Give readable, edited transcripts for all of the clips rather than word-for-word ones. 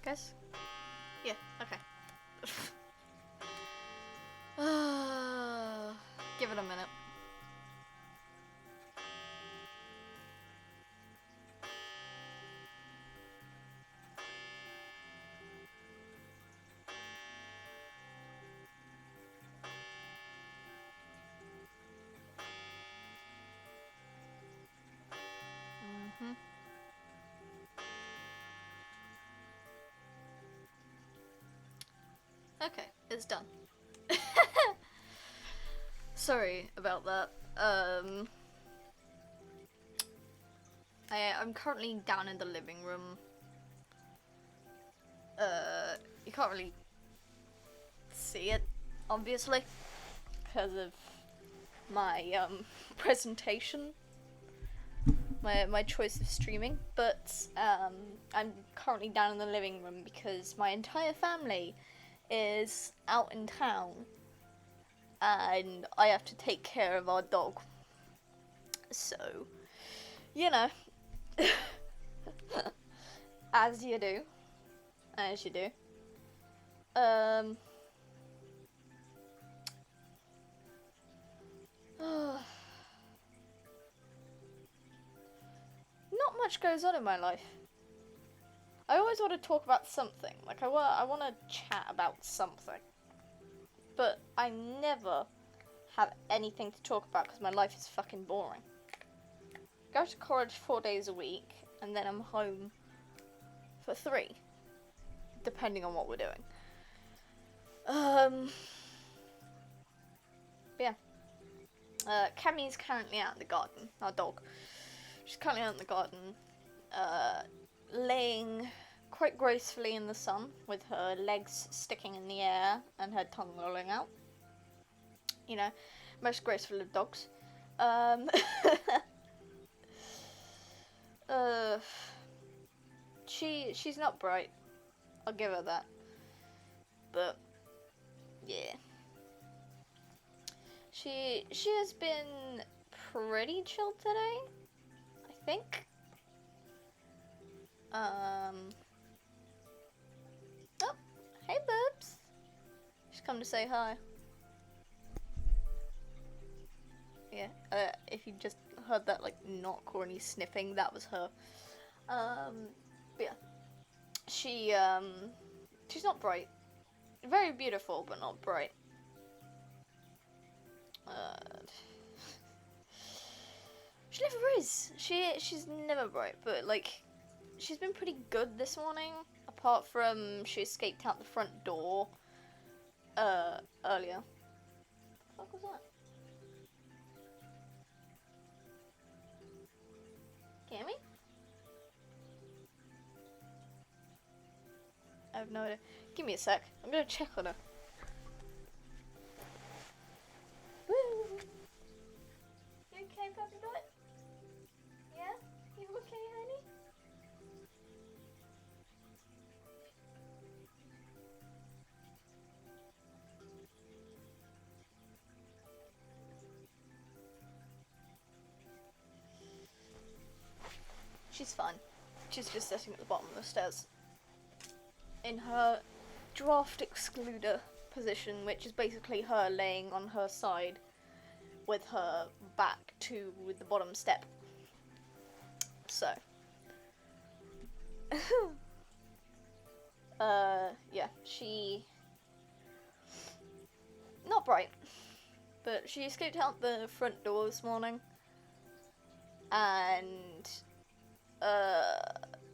Guys? Yeah, okay. Give it a minute. Mm-hmm. Okay, it's done. Sorry about that. I'm currently down in the living room. You can't really see it, obviously, because of my presentation, my choice of streaming. But I'm currently down in the living room because my entire family is out in town, and I have to take care of our dog. So, you know, as you do, as you do. Um. Not much goes on in my life. I always want to talk about something. Like, I want to chat about something. But I never have anything to talk about because my life is fucking boring. I go to college 4 days a week, and then I'm home for 3. Depending on what we're doing. Yeah. Cammie's currently out in the garden. Our dog. She's currently out in the garden, laying quite gracefully in the sun with her legs sticking in the air and her tongue rolling out. You know, most graceful of dogs. She's not bright. I'll give her that. But yeah. She has been pretty chill today, I think. Oh, hey Bubs. She's come to say hi. Yeah, if you just heard that, like, not corny sniffing, that was her. But yeah. She's not bright. Very beautiful, but not bright. She never is. She's never bright, but, like, she's been pretty good this morning, apart from she escaped out the front door, earlier. What the fuck was that? Cammy? I have no idea. Give me a sec. I'm gonna check on her. Woo! You okay, puppy butt? Yeah? You okay, honey? She's fine. She's just sitting at the bottom of the stairs. In her draft excluder position, which is basically her laying on her side with her back to the bottom step. So. Yeah, she... Not bright. But she escaped out the front door this morning. And,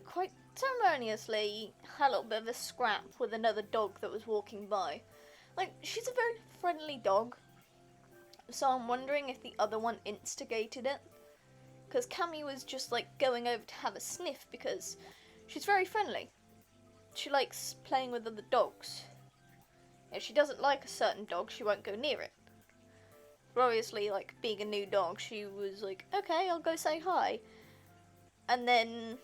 quite ceremoniously had a little bit of a scrap with another dog that was walking by. Like, she's a very friendly dog. So I'm wondering if the other one instigated it. Because Cammie was just, like, going over to have a sniff because she's very friendly. She likes playing with other dogs. If she doesn't like a certain dog, she won't go near it. But obviously, like, being a new dog, she was like, okay, I'll go say hi. And then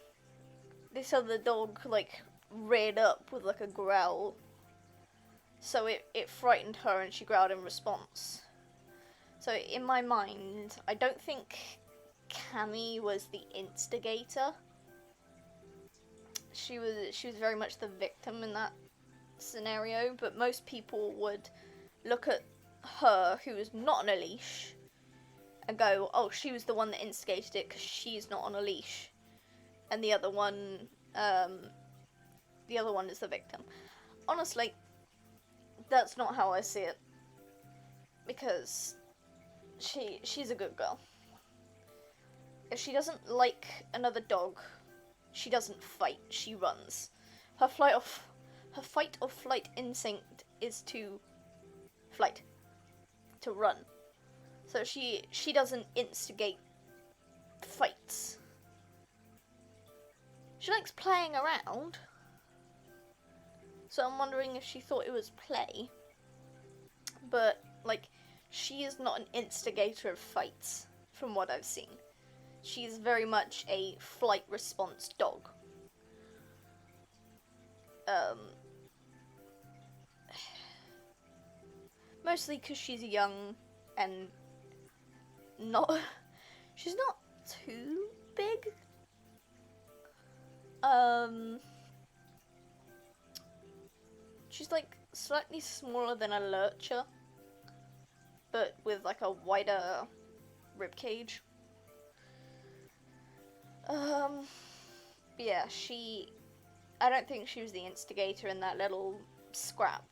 this other dog, like, reared up with, like, a growl. So it frightened her and she growled in response. So in my mind, I don't think Cammie was the instigator. she was very much the victim in that scenario, but most people would look at her, who is not on a leash, and go, oh, she was the one that instigated it because she's not on a leash, and the other one is the victim. Honestly, that's not how I see it, because she's a good girl. If she doesn't like another dog, she doesn't fight, she runs. Her fight or flight instinct is to flight, to run. So she doesn't instigate fights. She likes playing around. So I'm wondering if she thought it was play. But, like, she is not an instigator of fights, from what I've seen. She's very much a flight response dog. Mostly because she's young and she's not too big. She's like slightly smaller than a lurcher, but with like a wider rib cage. Yeah, I don't think she was the instigator in that little scrap.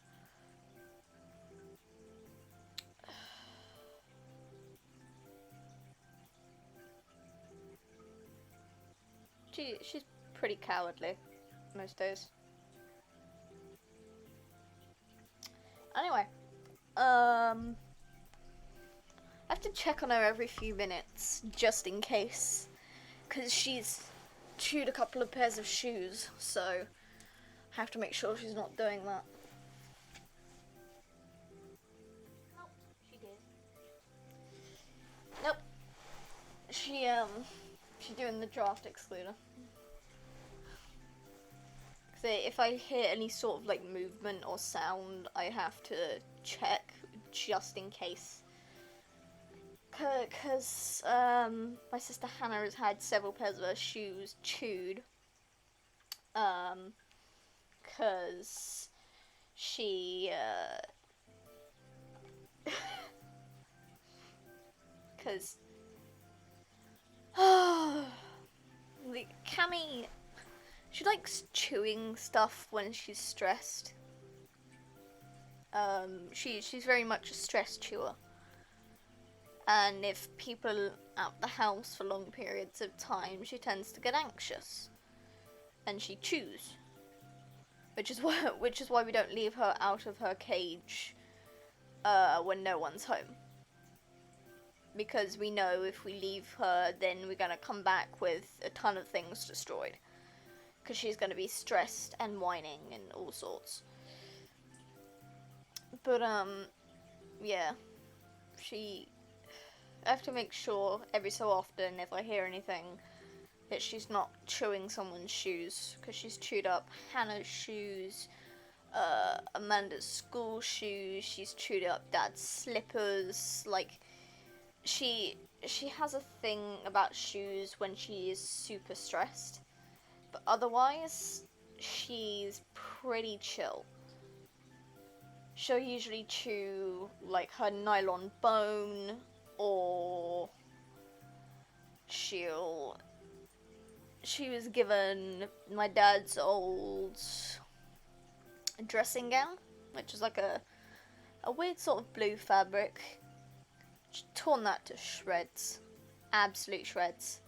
She's pretty cowardly most days. Anyway, I have to check on her every few minutes, just in case, because she's chewed a couple of pairs of shoes, so I have to make sure she's not doing that. Nope, she did. Nope. She's doing the draft excluder. So if I hear any sort of like movement or sound, I have to check just in case. Because my sister Hannah has had several pairs of her shoes chewed. Because she because Cammy, she likes chewing stuff when she's stressed. She's very much a stress chewer. And if people out the house for long periods of time, she tends to get anxious. And she chews. Which is why we don't leave her out of her cage when no one's home. Because we know if we leave her, then we're gonna come back with a ton of things destroyed. Because she's gonna be stressed and whining and all sorts. But, yeah. I have to make sure every so often, if I hear anything, that she's not chewing someone's shoes. Because she's chewed up Hannah's shoes, Amanda's school shoes, she's chewed up Dad's slippers, like... She has a thing about shoes when she is super stressed, but otherwise, she's pretty chill. She'll usually chew, like, her nylon bone, or she was given my dad's old dressing gown, which is like a weird sort of blue fabric. She's torn that to shreds. Absolute shreds.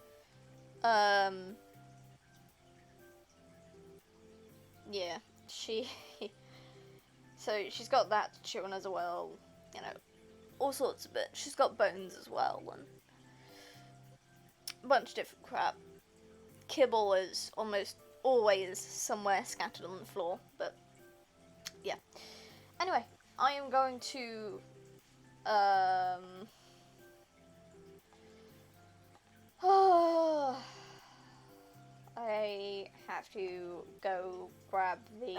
Yeah, so she's got that to chew on as well, you know, all sorts of bits. She's got bones as well, and a bunch of different crap. Kibble is almost always somewhere scattered on the floor, but yeah. Anyway, I am going to I have to go grab the...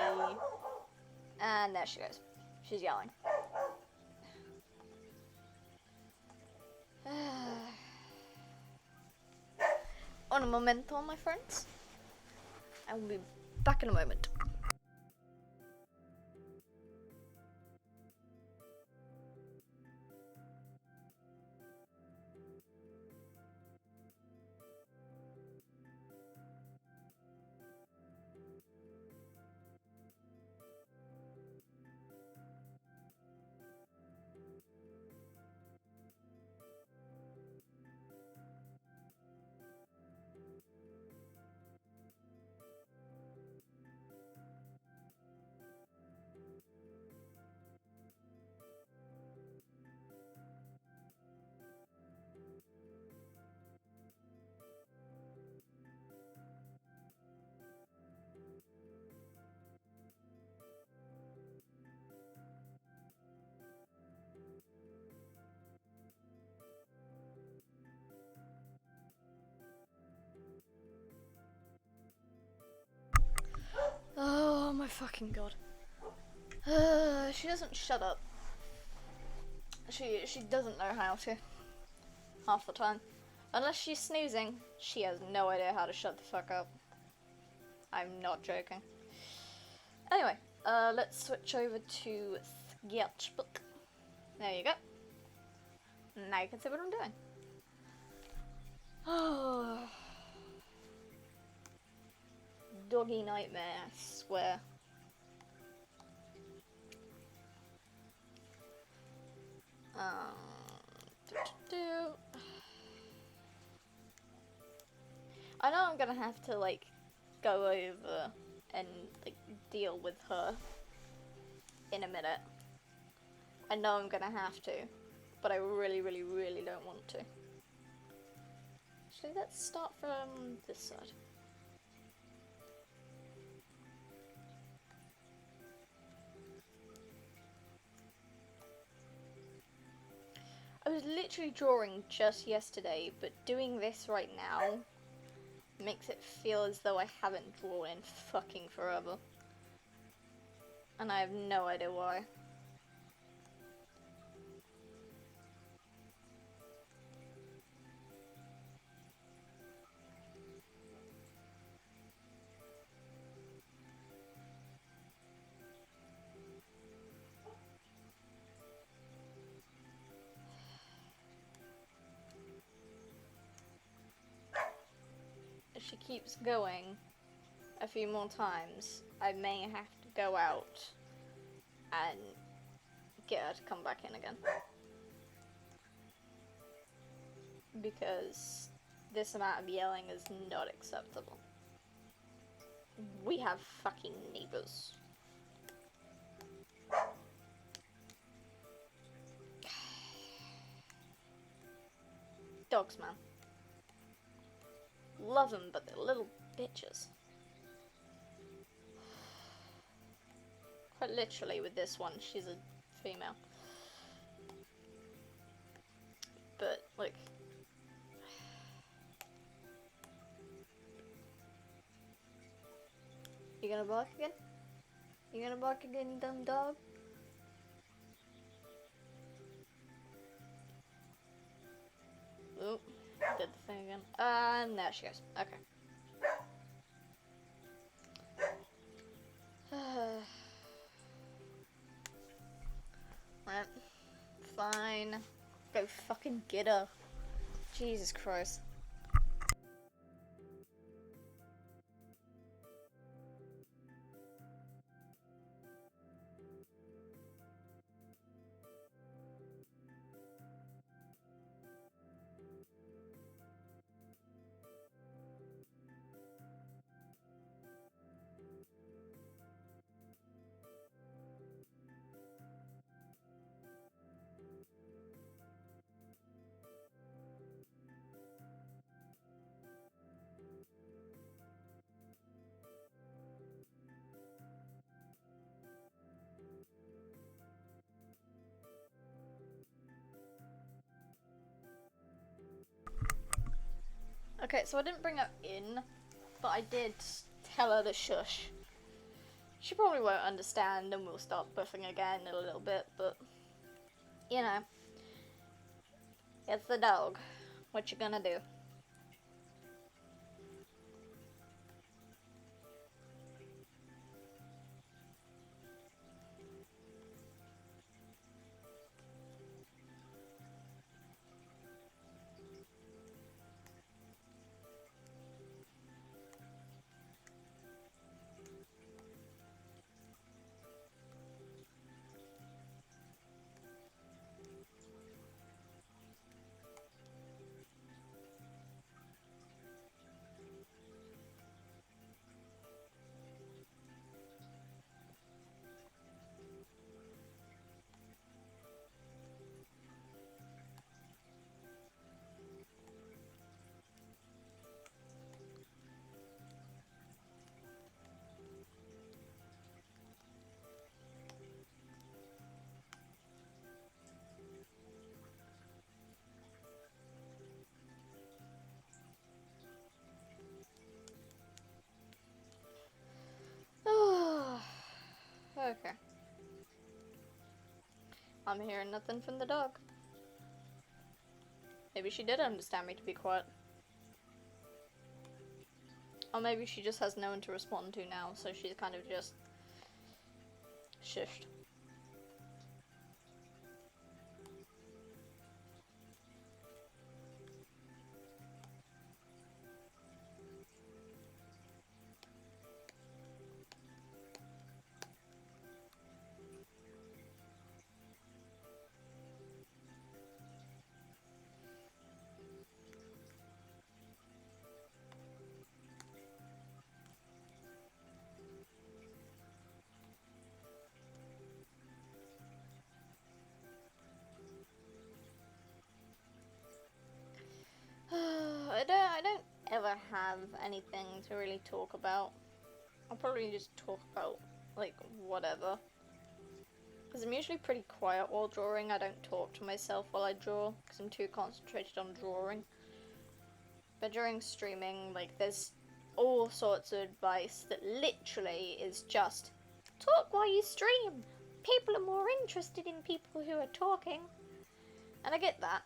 And there she goes. She's yelling. Un momento, my friends. I will be Back in a moment. Oh my fucking god. She doesn't shut up. She doesn't know how to. Half the time. Unless she's snoozing, she has no idea how to shut the fuck up. I'm not joking. Anyway, let's switch over to Sketchbook. There you go. Now you can see what I'm doing. Oh. Doggy nightmare, I swear. I know I'm gonna have to, like, go over and, like, deal with her in a minute. I know I'm gonna have to, but I really, really, really don't want to. Actually, let's start from this side. I was literally drawing just yesterday, but doing this right now makes it feel as though I haven't drawn in fucking forever. And I have no idea why. If she keeps going a few more times, I may have to go out and get her to come back in again. Because this amount of yelling is not acceptable. We have fucking neighbors. Dogs, man. Love them, but they're little bitches. Quite literally with this one, she's a female. But, like... You gonna bark again? You gonna bark again, you dumb dog? Oop, did the thing again. There she goes. Okay. Right. Fine. Go fucking get her. Jesus Christ. Okay, so I didn't bring her in, but I did tell her to shush. She probably won't understand and we'll start buffing again in a little bit, but, you know, it's the dog. What you gonna do? Okay. I'm hearing nothing from the dog. Maybe she did understand me to be quiet. Or maybe she just has no one to respond to now, so she's kind of just shushed. I don't ever have anything to really talk about. I'll probably just talk about, like, whatever. Because I'm usually pretty quiet while drawing. I don't talk to myself while I draw, because I'm too concentrated on drawing. But during streaming, like, there's all sorts of advice that literally is just, talk while you stream! People are more interested in people who are talking. And I get that.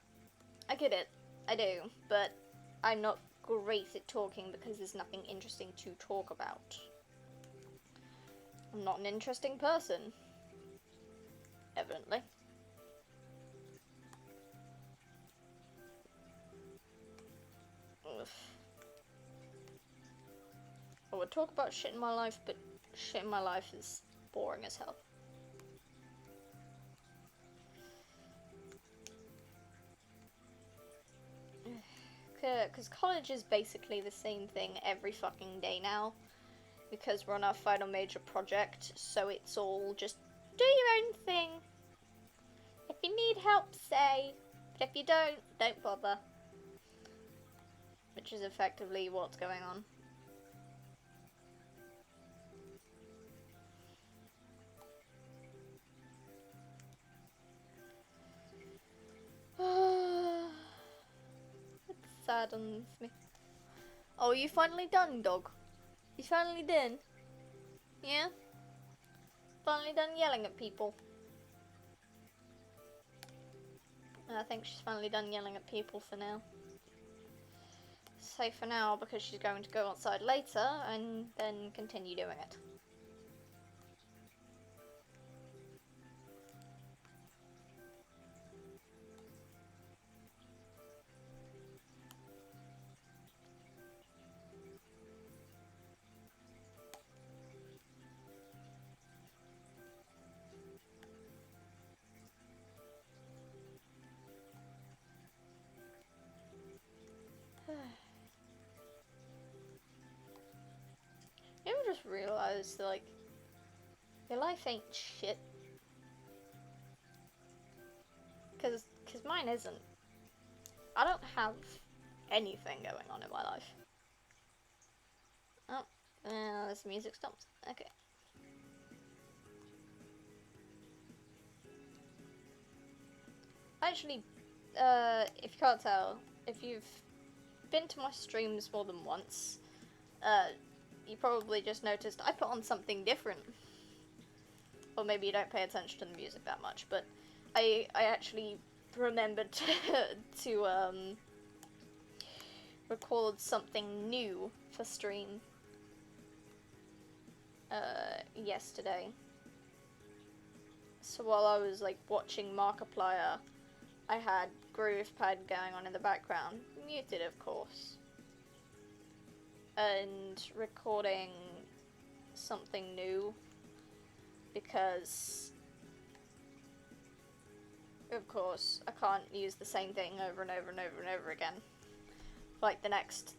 I get it. I do. But I'm not great at talking because there's nothing interesting to talk about. I'm not an interesting person. Evidently. Ugh. I would talk about shit in my life, but shit in my life is boring as hell. Because college is basically the same thing every fucking day now. Because we're on our final major project, so it's all just do your own thing. If you need help, say. But if you don't bother. Which is effectively what's going on. It saddens me. Oh, you finally done, dog? You finally done? Yeah? Finally done yelling at people? I think she's finally done yelling at people for now. Say for now, because she's going to go outside later and then continue doing it. You ever just realize that, like, your life ain't shit? Cause mine isn't. I don't have anything going on in my life. Oh, this music stopped. Okay. Actually, if you can't tell, if you've been to my streams more than once, you probably just noticed I put on something different. Or maybe you don't pay attention to the music that much, but I actually remembered to record something new for stream yesterday. So while I was like watching Markiplier, I had GroovePad going on in the background, muted of course, and recording something new because of course I can't use the same thing over and over and over and over again like the next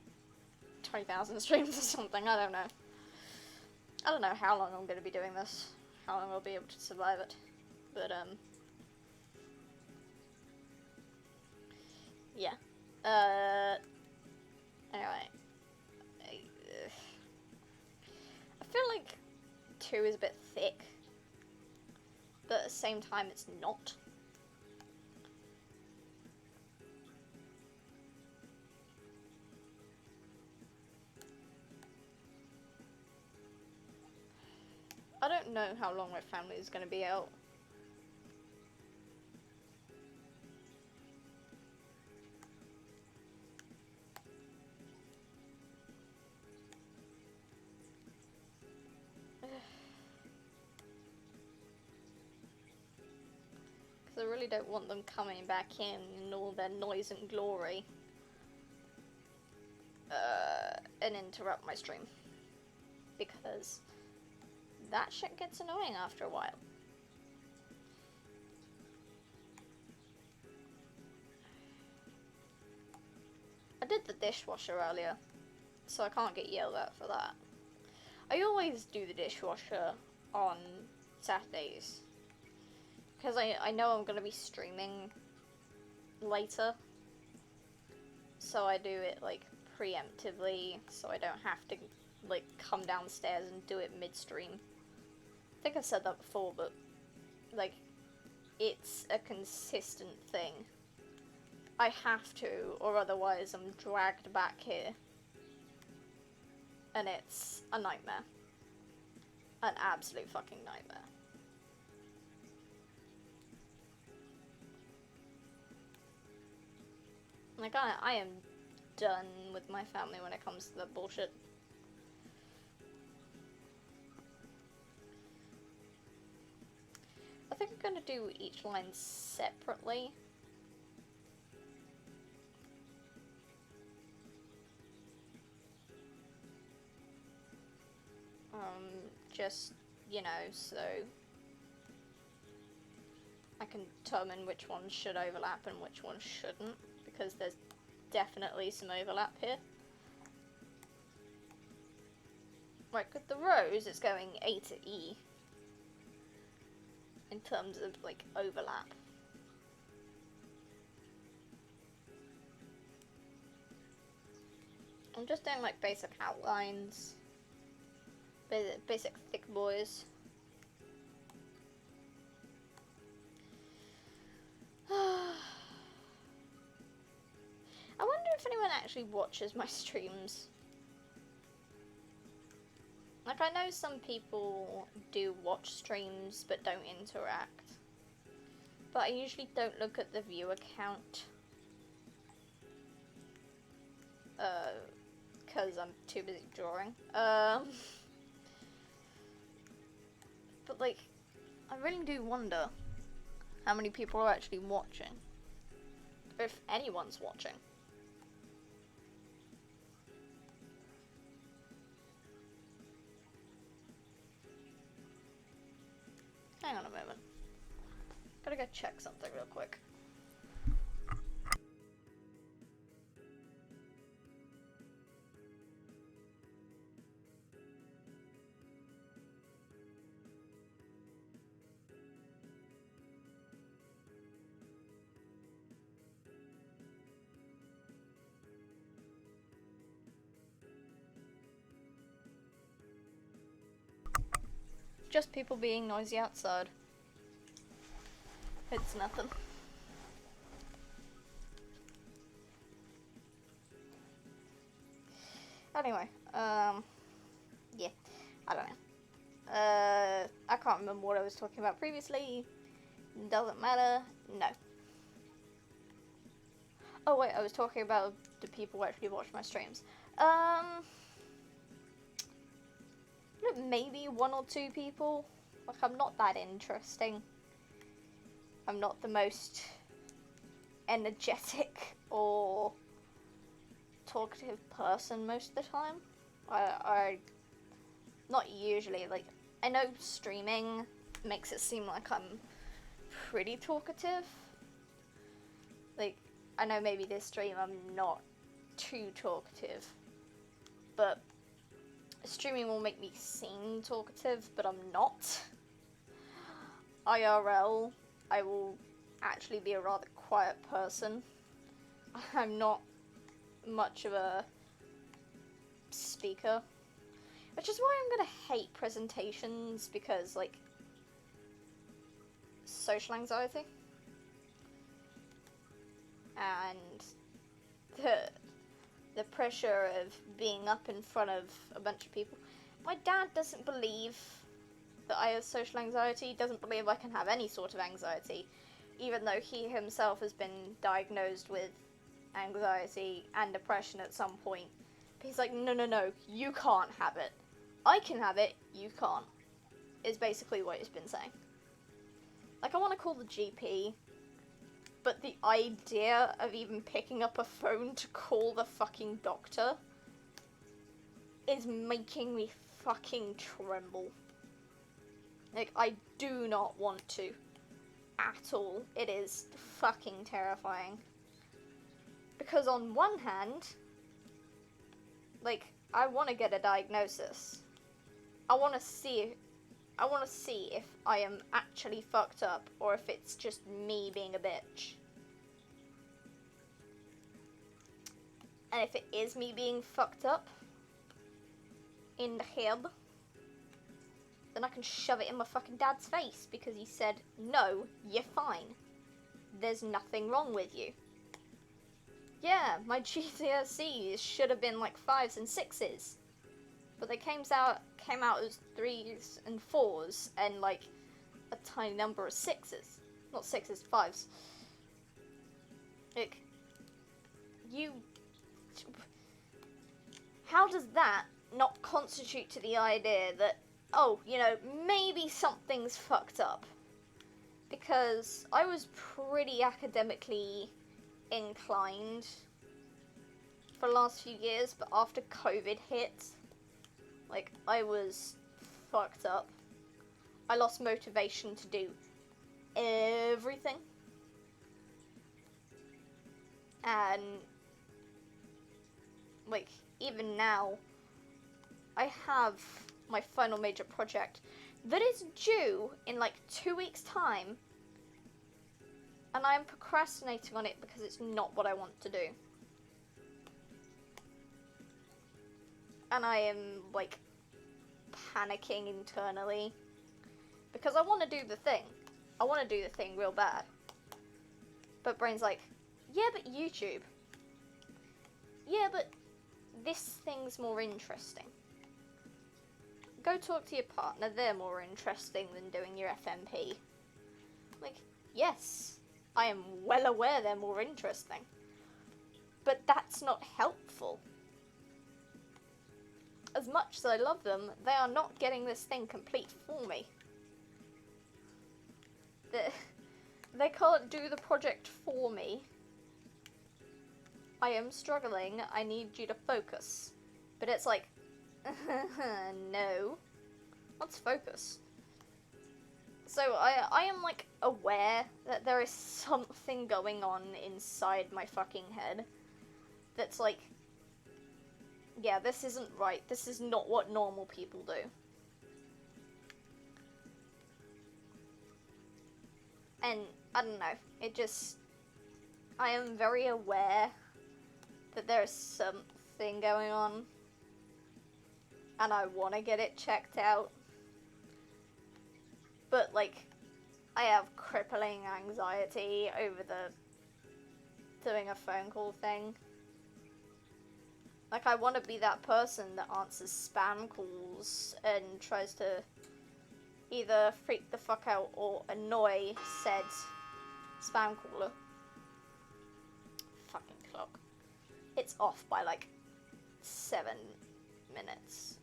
20,000 streams or something. I don't know how long I'm going to be doing this, how long I'll be able to survive it, but yeah. Anyway, I feel like 2 is a bit thick, but at the same time it's not. I don't don't know how long my family is going to be out. Because I really don't want them coming back in all their noise and glory. And interrupt my stream. Because that shit gets annoying after a while. I did the dishwasher earlier, so I can't get yelled at for that. I always do the dishwasher on Saturdays, because I know I'm going to be streaming later, so I do it, like, preemptively, so I don't have to, like, come downstairs and do it mid-stream. I think I've said that before, but, like, it's a consistent thing. I have to, or otherwise I'm dragged back here. And it's a nightmare. An absolute fucking nightmare. Like, I am done with my family when it comes to that bullshit. I think I'm gonna do each line separately. Just, you know, so I can determine which ones should overlap and which ones shouldn't, because there's definitely some overlap here. Like with the rows, it's going A to E in terms of, like, overlap. I'm just doing, like, basic outlines. Basic thick boys. I wonder if anyone actually watches my streams. Like, I know some people do watch streams but don't interact. But I usually don't look at the viewer count. Because I'm too busy drawing. But, like, I really do wonder how many people are actually watching. Or if anyone's watching. Hang on a moment. Gotta go check something real quick. Just people being noisy outside. It's nothing. Anyway, yeah, I don't know. I can't remember what I was talking about previously. Doesn't matter. No. Oh wait, I was talking about the people who actually watch my streams. Maybe one or two people. Like, I'm not that interesting. I'm not the most energetic or talkative person most of the time. I not usually, like, I know streaming makes it seem like I'm pretty talkative. Like, I know maybe this stream I'm not too talkative, but streaming will make me seem talkative, but I'm not. IRL, I will actually be a rather quiet person. I'm not much of a speaker, which is why I'm gonna hate presentations, because, like, social anxiety and the pressure of being up in front of a bunch of people. My dad doesn't believe that I have social anxiety, doesn't believe I can have any sort of anxiety, even though he himself has been diagnosed with anxiety and depression at some point. But he's like, no, you can't have it. I can have it, you can't, is basically what he's been saying. Like, I want to call the GP, but the idea of even picking up a phone to call the fucking doctor is making me fucking tremble. Like, I do not want to. At all. It is fucking terrifying. Because on one hand, like, I want to get a diagnosis. I want to see if I am actually fucked up, or if it's just me being a bitch. And if it is me being fucked up in the head, then I can shove it in my fucking dad's face, because he said, no, you're fine. There's nothing wrong with you. Yeah, my GCSEs should have been like 5s and 6s. But they came out as 3s and 4s, and like a tiny number of 6s. Not 6s, 5s. Like, how does that not constitute to the idea that, oh, you know, maybe something's fucked up? Because I was pretty academically inclined for the last few years, but after COVID hit, like, I was fucked up. I lost motivation to do everything. And, like, even now, I have my final major project that is due in like 2 weeks' time, and I am procrastinating on it because it's not what I want to do. And I am like panicking internally because I want to do the thing. I want to do the thing real bad. But brain's like, yeah, but YouTube. Yeah, but this thing's more interesting. Go talk to your partner, they're more interesting than doing your FMP. Like, yes, I am well aware they're more interesting. But that's not helpful. As much as I love them, they are not getting this thing complete for me. They can't do the project for me. I am struggling, I need you to focus. But it's like, no. Let's focus. So I am like aware that there is something going on inside my fucking head that's like, yeah, this isn't right. This is not what normal people do. And I don't know, it just, I am very aware that there's something going on, and I want to get it checked out. But, like, I have crippling anxiety over doing a phone call thing. Like, I want to be that person that answers spam calls and tries to either freak the fuck out or annoy said spam caller. Fucking clock. It's off by like 7 minutes.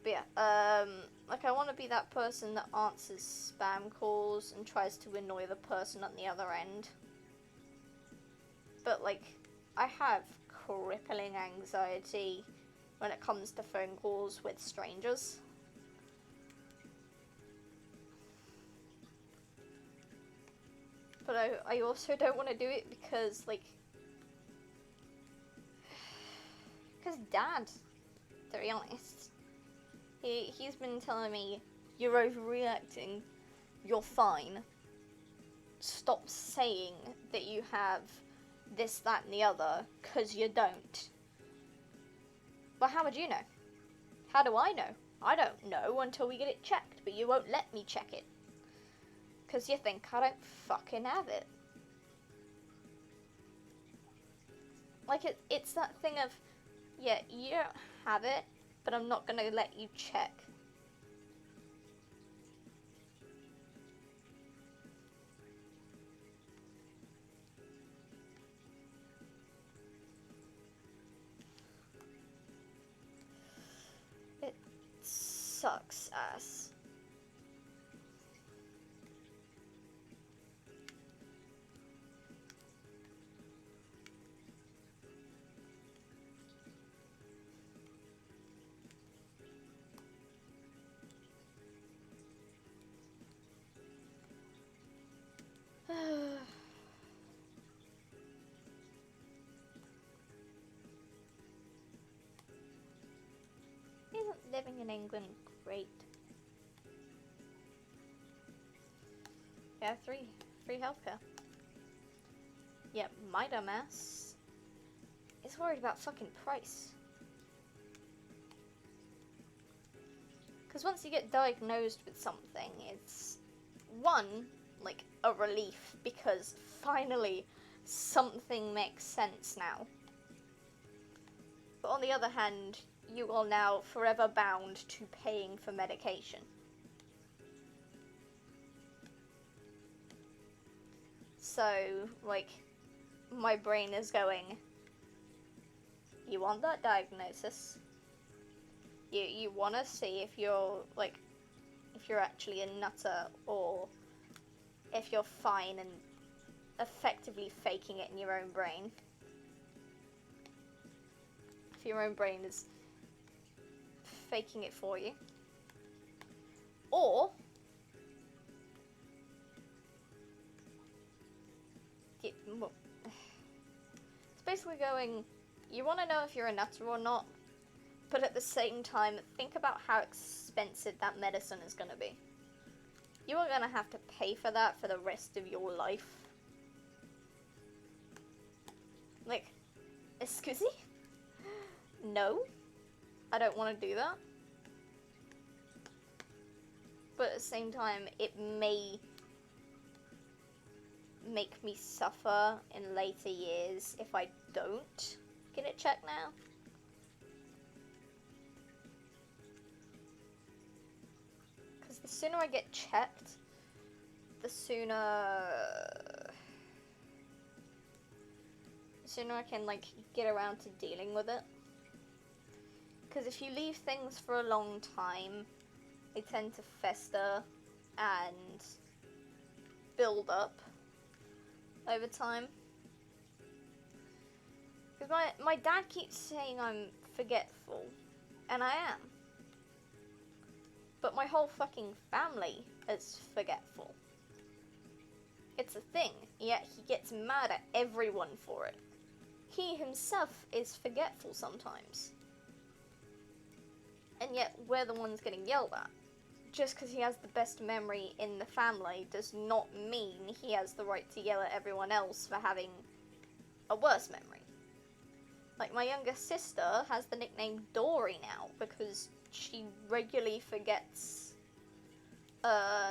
But yeah, like, I want to be that person that answers spam calls and tries to annoy the person on the other end. But, like, I have crippling anxiety when it comes to phone calls with strangers. But I also don't want to do it because, like, because Dad, to be honest, he's been telling me, you're overreacting, you're fine, stop saying that you have this, that, and the other, because you don't. But how would you know? How do I know? I don't know until we get it checked, but you won't let me check it. Because you think I don't fucking have it. Like, it's that thing of, yeah, you don't have it, but I'm not going to let you check sucks ass. Isn't living in England great? Yeah, free healthcare. Yep, my dumbass is worried about fucking price. Because once you get diagnosed with something, it's, one, like, a relief, because finally something makes sense now. But on the other hand, you are now forever bound to paying for medication. So, like, my brain is going, you want that diagnosis? You want to see if you're, like, if you're actually a nutter, or if you're fine and effectively faking it in your own brain. If your own brain is faking it for you. Or it's basically going, you want to know if you're a nutter or not, but at the same time, think about how expensive that medicine is going to be. You are going to have to pay for that for the rest of your life. Like, excuse me? No, I don't want to do that. But at the same time, it may make me suffer in later years if I don't get it checked now. Because the sooner I get checked, the sooner I can, like, get around to dealing with it. Because if you leave things for a long time, they tend to fester and build up over time. Because my dad keeps saying I'm forgetful, and I am. But my whole fucking family is forgetful. It's a thing, yet he gets mad at everyone for it. He himself is forgetful sometimes. And yet we're the ones getting yelled at. Just because he has the best memory in the family does not mean he has the right to yell at everyone else for having a worse memory. Like, my younger sister has the nickname Dory now because she regularly forgets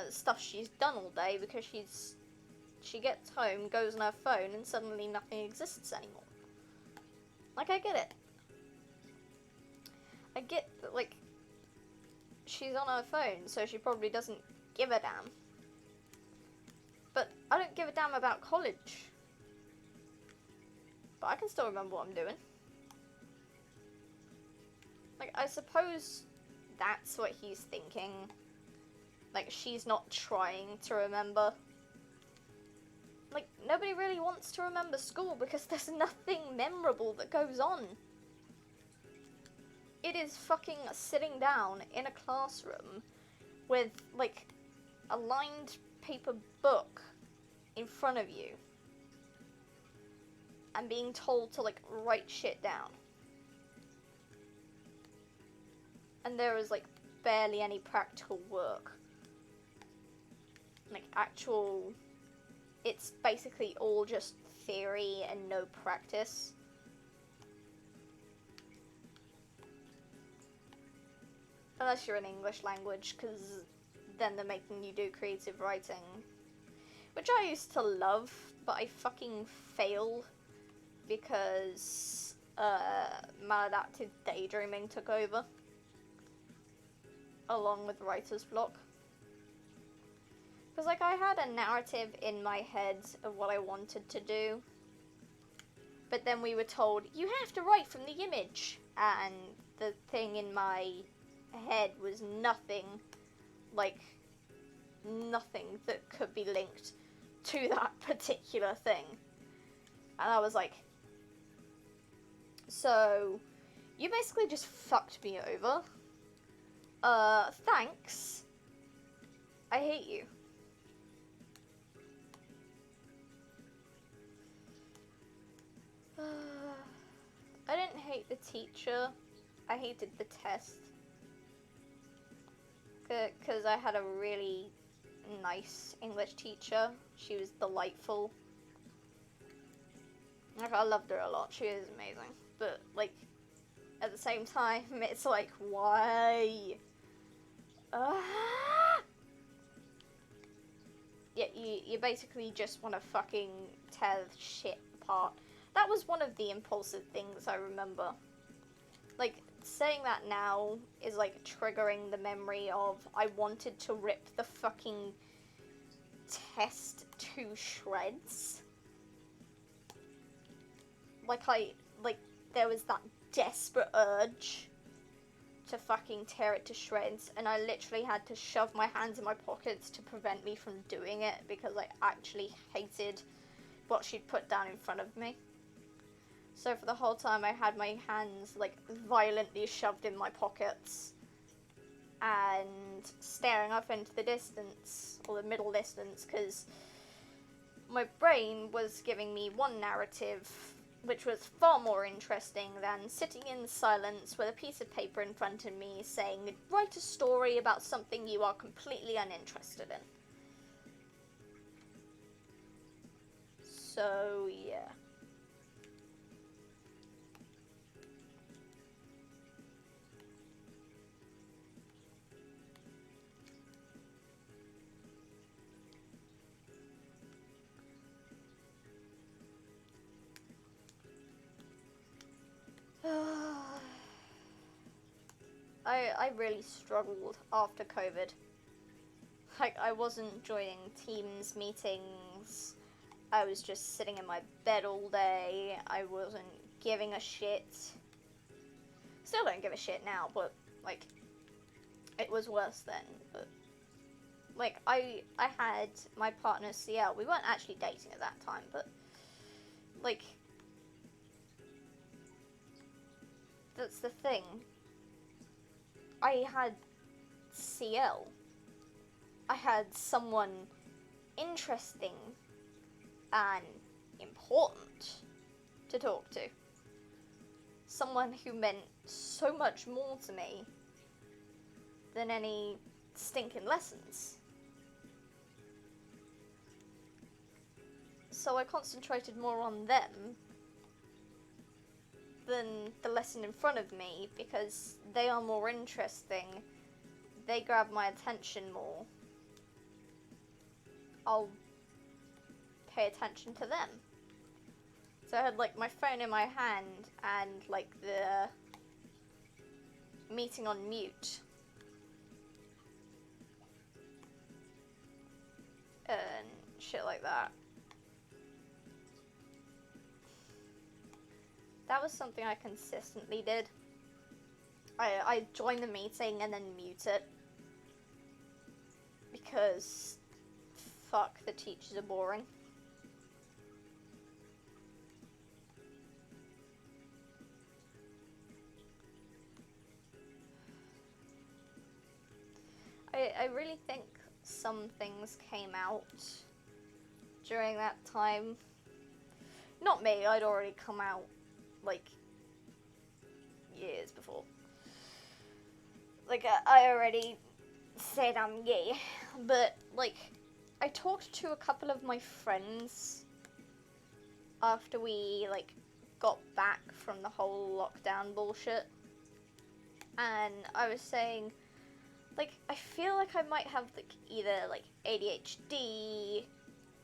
stuff she's done all day because she gets home, goes on her phone, and suddenly nothing exists anymore. Like, I get it. I get that, like, she's on her phone, so she probably doesn't give a damn. But I don't give a damn about college. But I can still remember what I'm doing. Like, I suppose that's what he's thinking. Like, she's not trying to remember. Like, nobody really wants to remember school because there's nothing memorable that goes on. It is fucking sitting down in a classroom with, like, a lined paper book in front of you and being told to, like, write shit down. And there is, like, barely any practical work. Like, actual... It's basically all just theory and no practice. Unless you're in English language, because then they're making you do creative writing. Which I used to love, but I fucking failed because maladaptive daydreaming took over. Along with writer's block. Because, like, I had a narrative in my head of what I wanted to do. But then we were told, you have to write from the image. And the thing in my head was nothing that could be linked to that particular thing. And I was like, so you basically just fucked me over. Thanks. I hate you. I didn't hate the teacher. I hated the test. Because I had a really nice English teacher. She was delightful. Like, I loved her a lot. She was amazing. But, like, at the same time, it's like, why? Yeah, you basically just want to fucking tear shit apart. That was one of the impulsive things I remember. Like, saying that now is like triggering the memory of I wanted to rip the fucking test to shreds. Like, there was that desperate urge to fucking tear it to shreds, and I literally had to shove my hands in my pockets to prevent me from doing it because I actually hated what she'd put down in front of me. So for the whole time I had my hands like violently shoved in my pockets and staring up into the distance, or the middle distance, because my brain was giving me one narrative which was far more interesting than sitting in silence with a piece of paper in front of me saying, write a story about something you are completely uninterested in. So, yeah. I really struggled after COVID. Like, I wasn't joining Teams meetings. I was just sitting in my bed all day. I wasn't giving a shit. Still don't give a shit now, but, like, it was worse then. But, like, I had my partner CL. We weren't actually dating at that time, but, like, that's the thing. I had CL. I had someone interesting and important to talk to. Someone who meant so much more to me than any stinking lessons. So I concentrated more on them than the lesson in front of me, because they are more interesting. They grab my attention more. I'll pay attention to them. So I had like my phone in my hand and like the meeting on mute. And shit like that. That was something I consistently did. I join the meeting and then mute it. Because fuck, the teachers are boring. I really think some things came out during that time. Not me, I'd already come out like years before. Like, I already said I'm gay, but like, I talked to a couple of my friends after we like got back from the whole lockdown bullshit, and I was saying, like, I feel like I might have like either like ADHD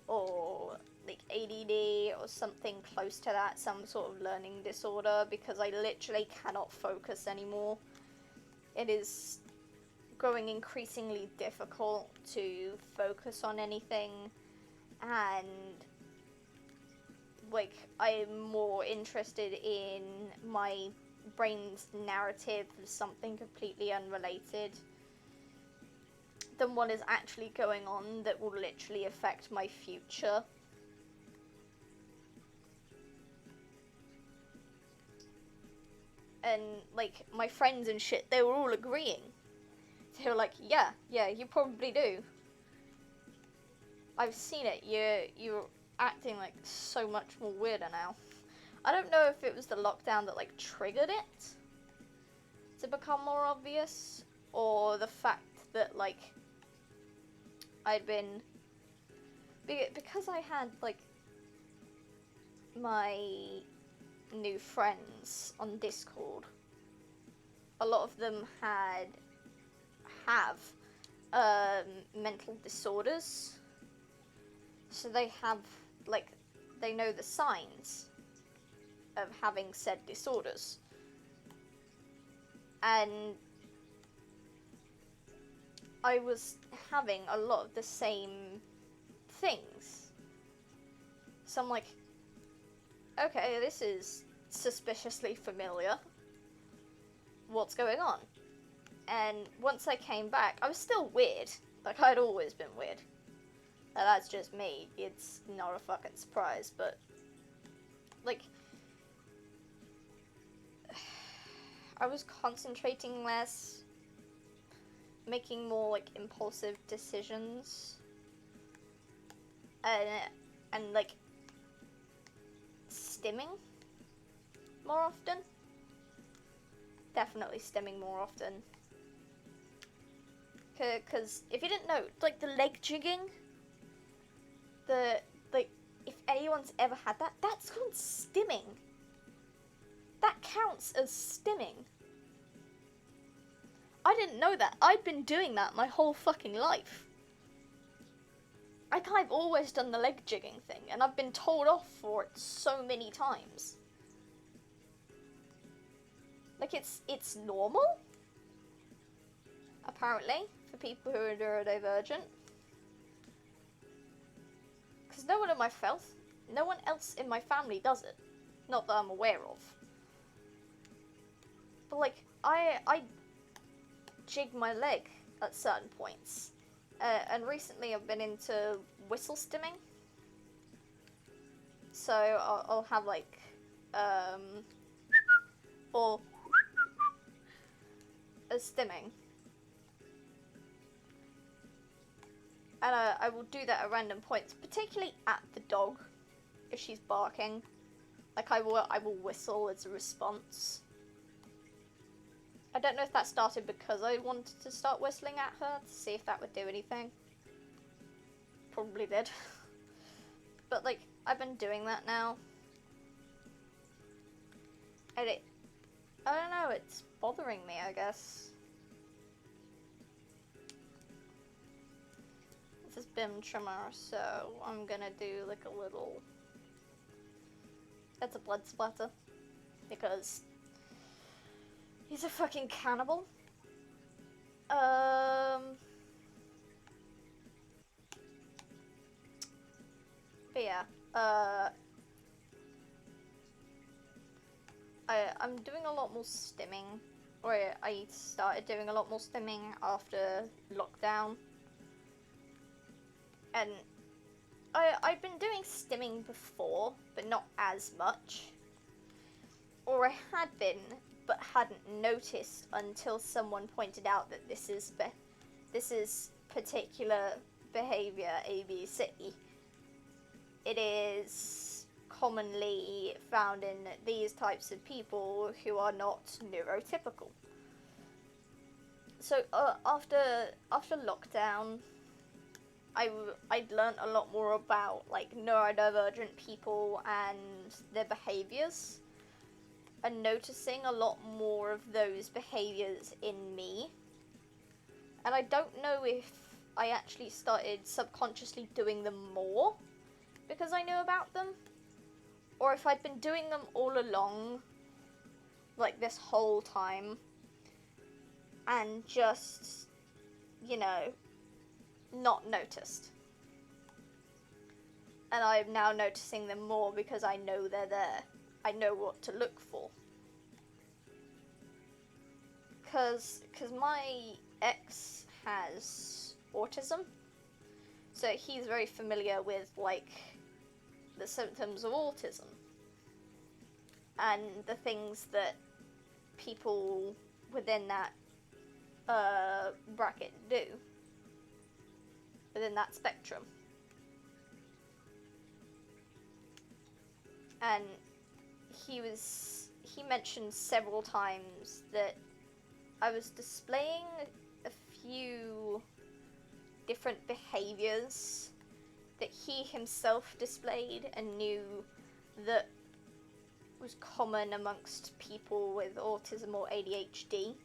or like ADD or something close to that, some sort of learning disorder, because I literally cannot focus anymore. It is growing increasingly difficult to focus on anything, and like, I'm more interested in my brain's narrative of something completely unrelated than what is actually going on that will literally affect my future. And, like, my friends and shit, they were all agreeing. They were like, yeah, you probably do. I've seen it, you're acting, like, so much more weirder now. I don't know if it was the lockdown that, like, triggered it to become more obvious, or the fact that, like, I'd been... Because I had, like, my new friends on Discord, a lot of them have mental disorders, so they have, like, they know the signs of having said disorders, and I was having a lot of the same things, so I'm like, okay, this is suspiciously familiar. What's going on? And once I came back, I was still weird. Like, I'd always been weird. Now, that's just me. It's not a fucking surprise, but... like... I was concentrating less. Making more, like, impulsive decisions. And like... stimming more often. Definitely stimming more often. Because if you didn't know, like, the leg jigging, like, if anyone's ever had that, that's called stimming. That counts as stimming. I didn't know that. I'd been doing that my whole fucking life. I've always done the leg jigging thing, and I've been told off for it so many times. Like, it's normal, apparently, for people who are neurodivergent. Because no one else in my family does it. Not that I'm aware of. But, like, I jig my leg at certain points. And recently I've been into whistle stimming. So I'll have, like, or as stimming. And I will do that at random points, particularly at the dog, if she's barking. Like, I will whistle as a response. I don't know if that started because I wanted to start whistling at her to see if that would do anything. Probably did. But, like, I've been doing that now. And I don't know, it's bothering me, I guess. This is BIM trimmer, so I'm gonna do, like, a little... That's a blood splatter. Because he's a fucking cannibal. But yeah, I'm doing a lot more stimming, or I started doing a lot more stimming after lockdown. And I've been doing stimming before, but not as much. Or I had been, but hadn't noticed until someone pointed out that this is particular behavior ABC. It is commonly found in these types of people who are not neurotypical. So after lockdown, I'd learned a lot more about, like, neurodivergent people and their behaviors, and noticing a lot more of those behaviors in me. And I don't know if I actually started subconsciously doing them more because I knew about them, or if I'd been doing them all along, like, this whole time, and just, you know, not noticed. And I'm now noticing them more because I know they're there. I know what to look for. Because my ex has autism, so he's very familiar with, like, the symptoms of autism and the things that people within that bracket do, within that spectrum. And he mentioned several times that I was displaying a few different behaviors that he himself displayed and knew that was common amongst people with autism or ADHD.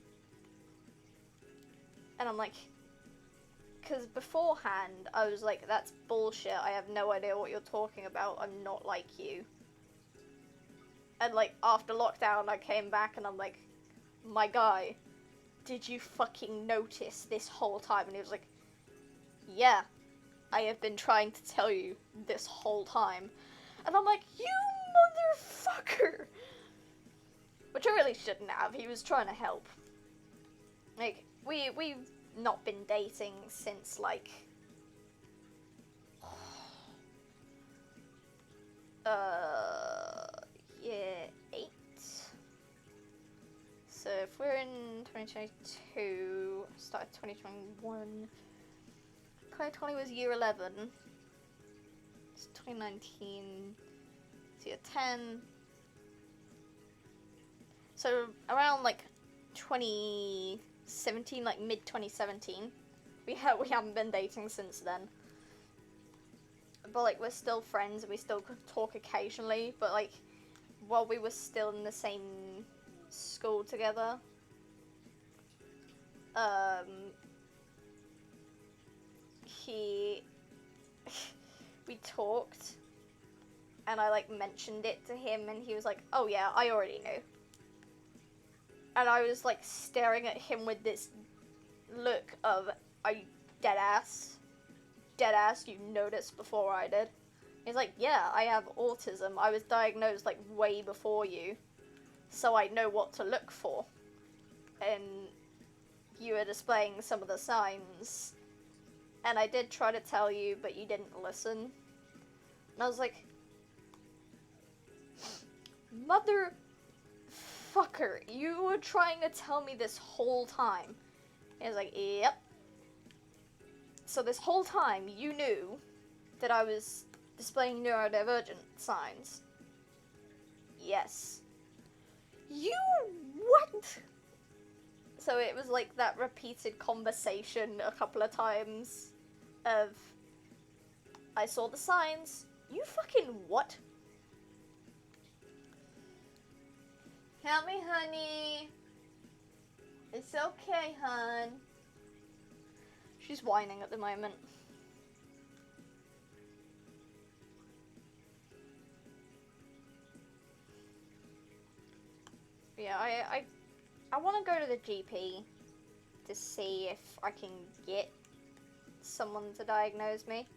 And I'm like, because beforehand I was like, that's bullshit, I have no idea what you're talking about, I'm not like you. And like, after lockdown I came back and I'm like, my guy, did you fucking notice this whole time? And he was like, yeah, I have been trying to tell you this whole time. And I'm like, you motherfucker! Which I really shouldn't have, he was trying to help. Like, we've not been dating since, like, year 8. So if we're in 2022, started 2021, 2020 was year 11, it's 2019, it's year 10, so around like 2017, like mid 2017, we haven't been dating since then, but like we're still friends and we still talk occasionally, but like while we were still in the same school together, we talked, and I like mentioned it to him, and he was like, oh yeah, I already knew. And I was like staring at him with this look of, are you dead ass? Dead ass, you noticed before I did? He's like, yeah, I have autism. I was diagnosed like way before you, so I know what to look for. And you were displaying some of the signs, and I did try to tell you, but you didn't listen. And I was like, motherfucker, you were trying to tell me this whole time. And he was like, yep. So this whole time, you knew that I was displaying neurodivergent signs? Yes. You what? So it was like that repeated conversation a couple of times of, I saw the signs, you fucking what? Help me, honey. It's okay, hon. She's whining at the moment. Yeah, I want to go to the GP to see if I can get someone to diagnose me.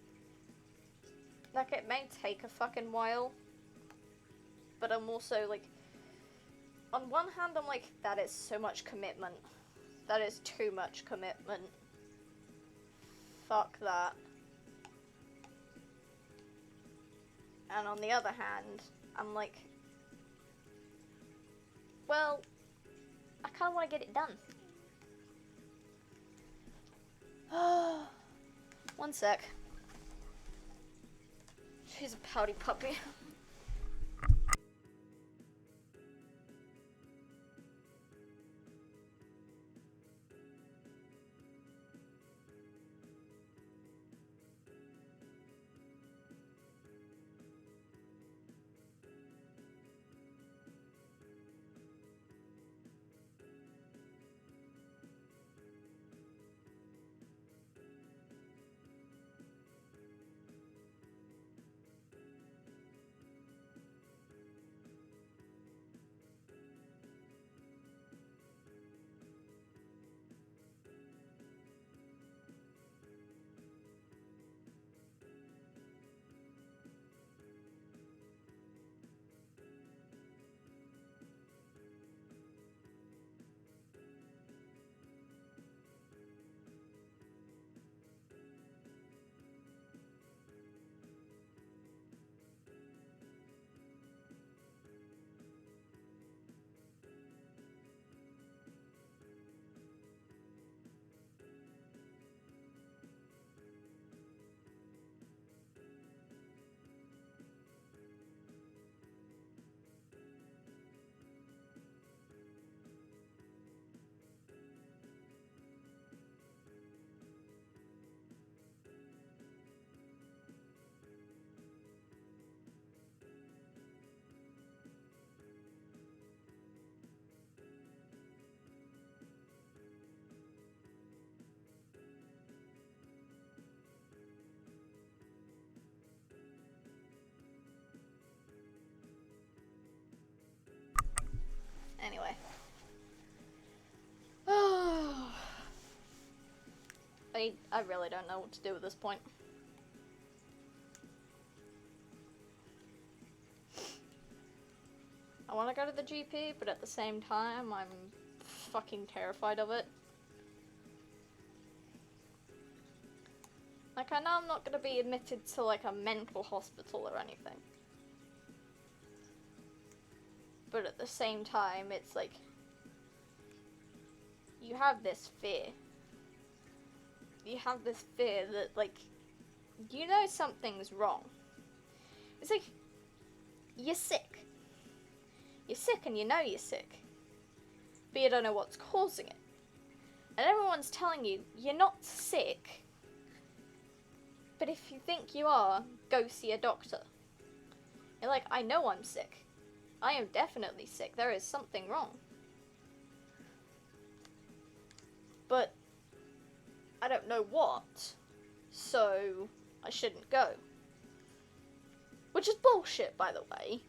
Like, it may take a fucking while, but I'm also like, on one hand I'm like, that is so much commitment. That is too much commitment. Fuck that. And on the other hand, I'm like, well, I kind of want to get it done. One sec. She's a pouty puppy. I really don't know what to do at this point. I want to go to the GP, but at the same time, I'm fucking terrified of it. Like, I know I'm not going to be admitted to, like, a mental hospital or anything. But at the same time, it's like, you have this fear. You have this fear that, like, you know something's wrong. It's like, you're sick. You're sick and you know you're sick. But you don't know what's causing it. And everyone's telling you, you're not sick. But if you think you are, go see a doctor. You're like, I know I'm sick. I am definitely sick. There is something wrong. But I don't know what, so I shouldn't go. Which is bullshit, by the way.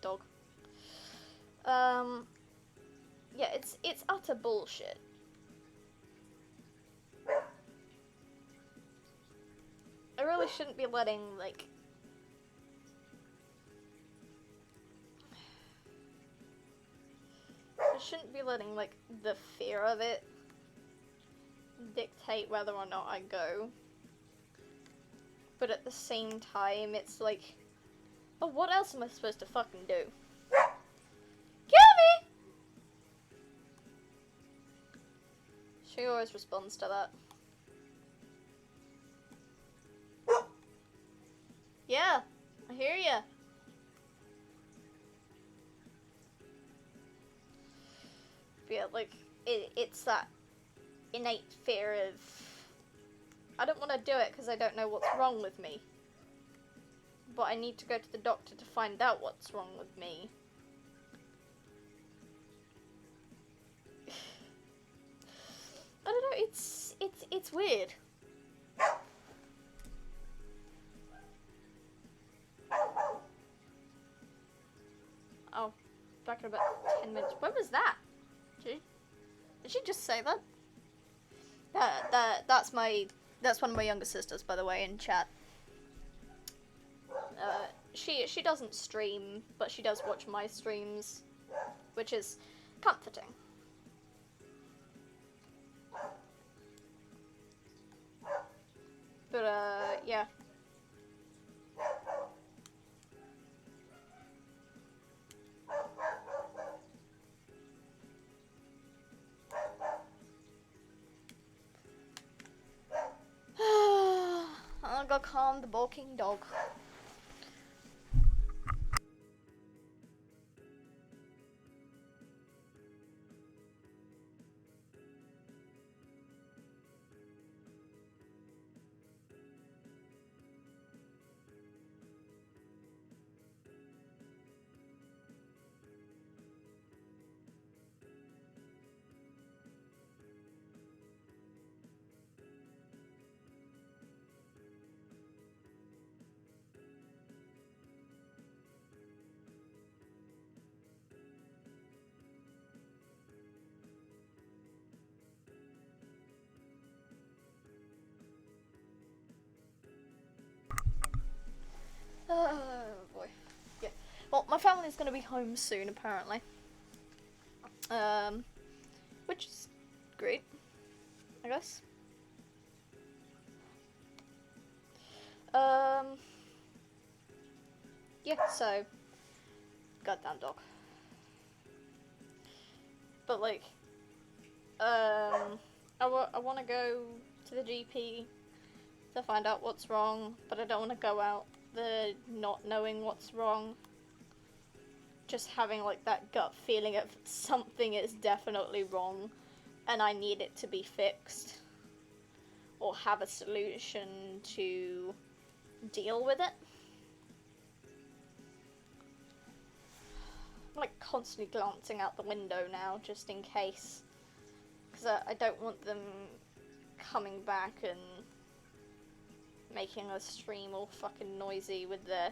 Dog. Yeah, it's utter bullshit. I really shouldn't be letting, like, I shouldn't be letting, like, the fear of it dictate whether or not I go. But at the same time, it's like, oh, what else am I supposed to fucking do? Kill me! She always responds to that. Yeah, I hear ya. Yeah, like, it's that innate fear of, I don't want to do it because I don't know what's wrong with me. But I need to go to the doctor to find out what's wrong with me. I don't know, it's weird. Oh, back in about 10 minutes. When was that? Did she just say that? That's one of my younger sisters, by the way, in chat. She doesn't stream, but she does watch my streams, which is comforting. But yeah. I'll go calm the barking dog. Oh boy. Yeah. Well, my family's gonna be home soon, apparently. Which is great, I guess. Yeah, so, goddamn dog. But like, I want to go to the GP to find out what's wrong, but I don't want to go out the not knowing what's wrong. Just having like that gut feeling of something is definitely wrong and I need it to be fixed. Or have a solution to deal with it. I'm like constantly glancing out the window now just in case. Because I don't want them coming back and making a stream all fucking noisy with their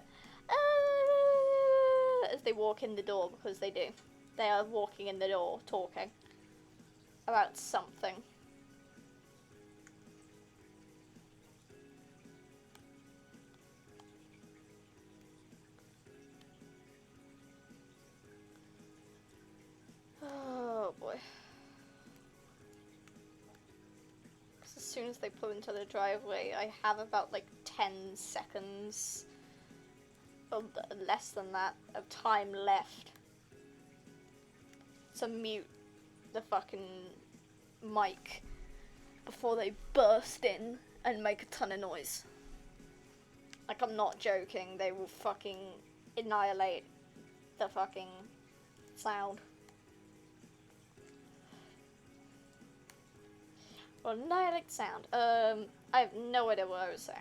as they walk in the door, because they do. They are walking in the door talking about something. as they pull into the driveway, I have about like 10 seconds, or less than that, of time left to mute the fucking mic before they burst in and make a ton of noise. Like, I'm not joking, they will fucking annihilate the fucking sound. Well, annihilate sound. I have no idea what I was saying.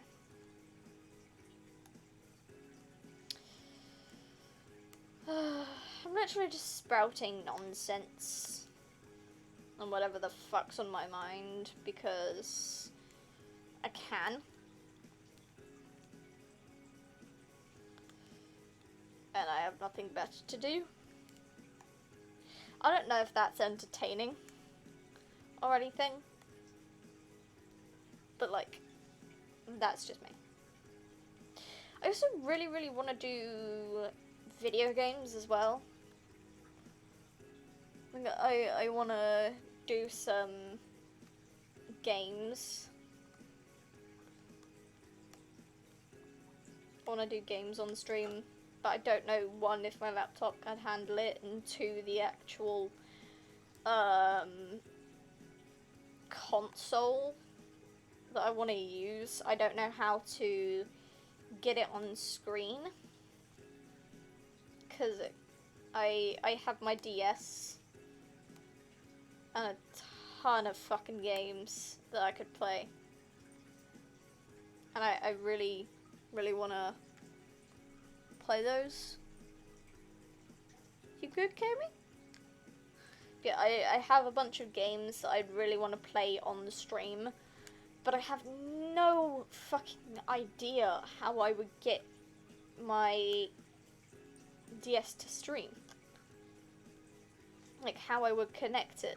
I'm literally just sprouting nonsense and whatever the fuck's on my mind because I can. And I have nothing better to do. I don't know if that's entertaining or anything, but like, that's just me. I also really, really want to do video games as well. I want to do some games. I want to do games on stream, but I don't know, one, if my laptop can handle it, and two, the actual console that I want to use. I don't know how to get it on screen, because I have my DS and a ton of fucking games that I could play, and I really, really want to play those. You good, Kami? Yeah, I have a bunch of games that I'd really want to play on the stream, but I have no fucking idea how I would get my DS to stream. Like, how I would connect it.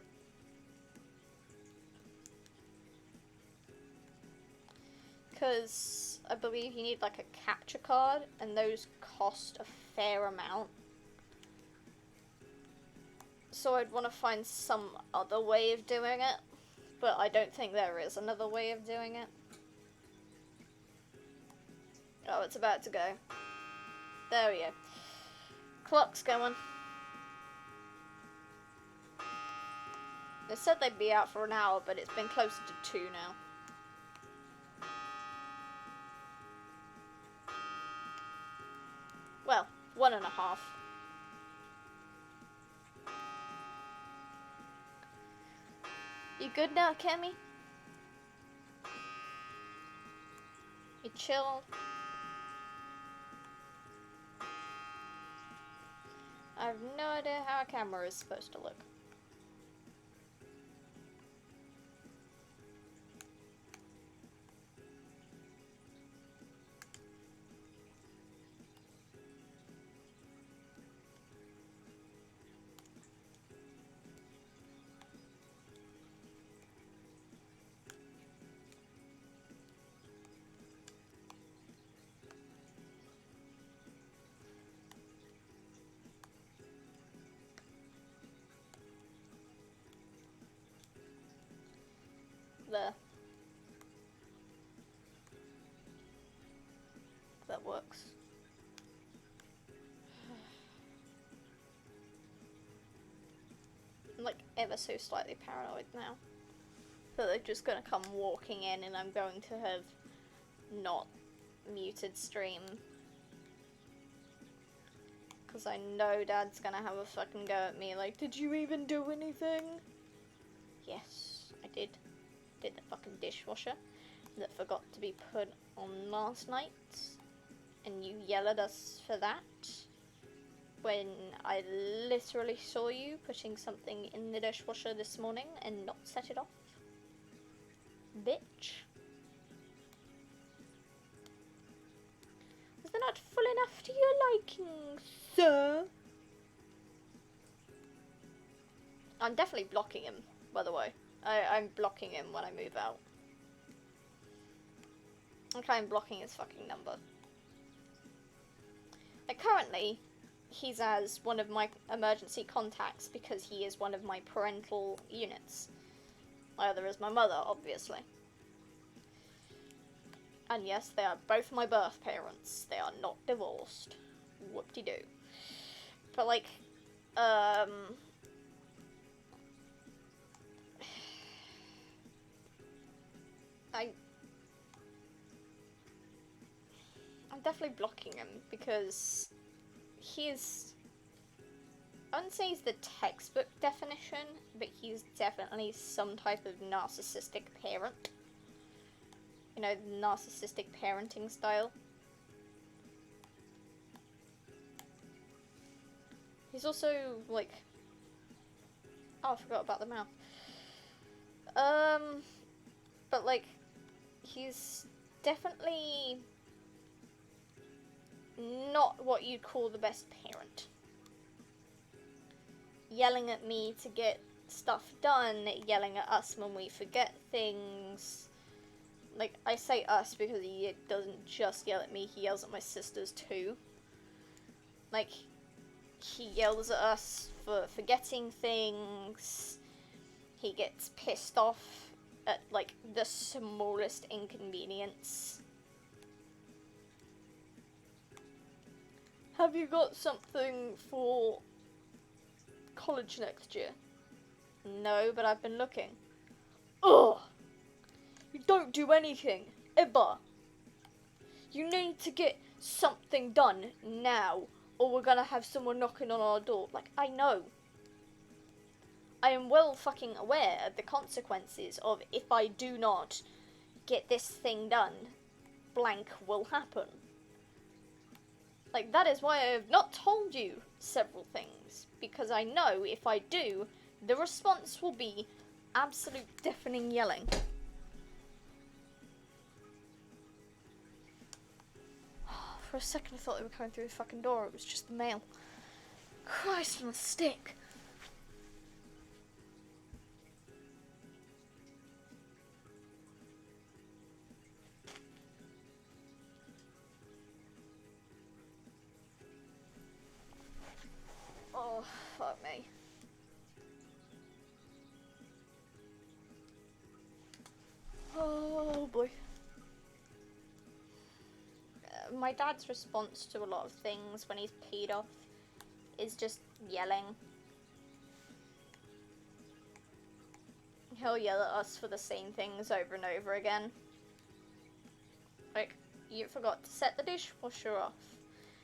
Because I believe you need like a capture card, and those cost a fair amount. So I'd want to find some other way of doing it, but I don't think there is another way of doing it. Oh, it's about to go. There we go. Clock's going. They said they'd be out for an hour, but it's been closer to 2 now. Well, 1.5. You good now, Kemi? You chill? I have no idea how a camera is supposed to look. There. That works. I'm like ever so slightly paranoid now that they're just gonna come walking in and I'm going to have not muted stream. Because I know Dad's gonna have a fucking go at me like, did you even do anything? Yes, I did. Did the fucking dishwasher that forgot to be put on last night, and you yell at us for that when I literally saw you putting something in the dishwasher this morning and not set it off. Bitch. Was that not full enough to your liking, sir? I'm definitely blocking him, by the way. I'm blocking him when I move out. Okay, I'm blocking his fucking number. Like, currently, he's as one of my emergency contacts because he is one of my parental units. My other is my mother, obviously. And yes, they are both my birth parents. They are not divorced. Whoop-de-doo. But, like, I'm definitely blocking him because he's, I wouldn't say he's the textbook definition, but he's definitely some type of narcissistic parent. You know, the narcissistic parenting style. He's also, like... Oh, I forgot about the mouth. But, like, he's definitely not what you'd call the best parent. Yelling at me to get stuff done, yelling at us when we forget things. Like, I say us because he doesn't just yell at me, he yells at my sisters too. Like, he yells at us for forgetting things. He gets pissed off at, like, the smallest inconvenience. Have you got something for college next year? No, but I've been looking. Ugh! You don't do anything, ever. You need to get something done now, or we're gonna have someone knocking on our door. Like, I know. I am well fucking aware of the consequences of if I do not get this thing done, blank will happen. Like, that is why I have not told you several things, because I know if I do, the response will be absolute deafening yelling. For a second I thought they were coming through the fucking door, it was just the mail. Christ on a stick. Oh, fuck me. Oh boy. My dad's response to a lot of things when he's peed off is just yelling. He'll yell at us for the same things over and over again. Like, you forgot to set the dishwasher off.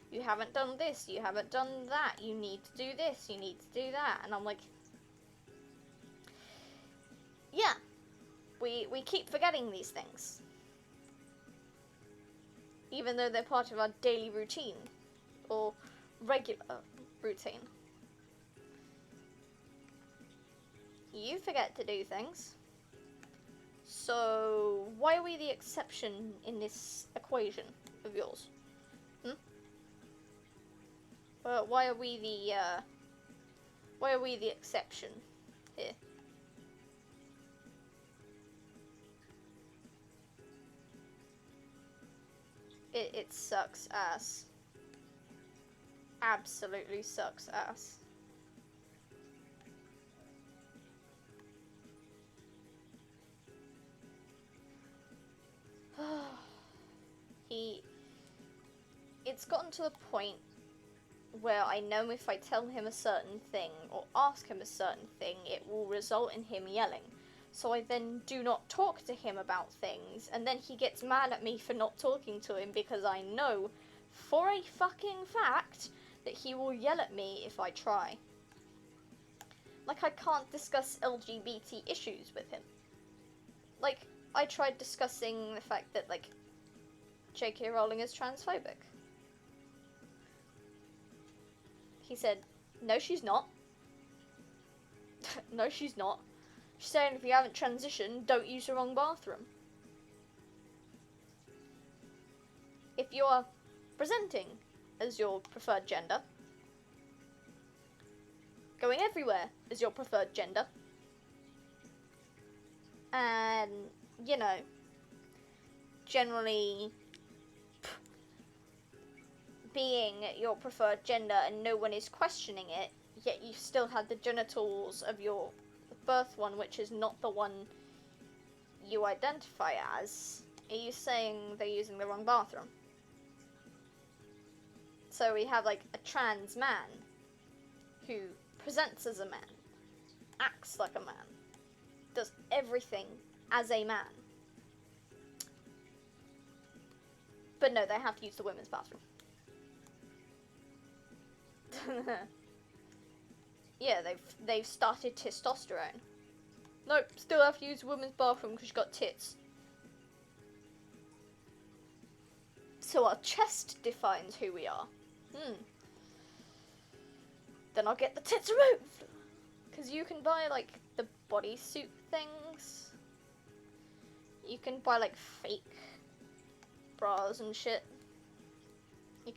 You haven't done this, you haven't done that, you need to do this, you need to do that. And I'm like, yeah, we keep forgetting these things. Even though they're part of our daily routine, or regular routine. You forget to do things. So, why are we the exception in this equation of yours? Why are we the exception here? It sucks ass. Absolutely sucks ass. It's gotten to the point where I know if I tell him a certain thing or ask him a certain thing, it will result in him yelling. So I then do not talk to him about things, and then he gets mad at me for not talking to him because I know for a fucking fact that he will yell at me if I try. Like, I can't discuss LGBT issues with him. Like, I tried discussing the fact that, like, J.K. Rowling is transphobic. He said, no, she's not. No, she's not. She's saying if you haven't transitioned, don't use the wrong bathroom. If you're presenting as your preferred gender, going everywhere as your preferred gender, and, you know, generally being your preferred gender and no one is questioning it, yet you still have the genitals of your birth one, which is not the one you identify as Are you saying they're using the wrong bathroom? So we have, like, a trans man who presents as a man, acts like a man, does everything as a man. But no, they have to use the women's bathroom. Yeah, they've started testosterone. Nope, still have to use the women's bathroom because she's got tits. So our chest defines who we are. Then I'll get the tits removed. Because you can buy, like, the bodysuit things. You can buy, like, fake bras and shit. You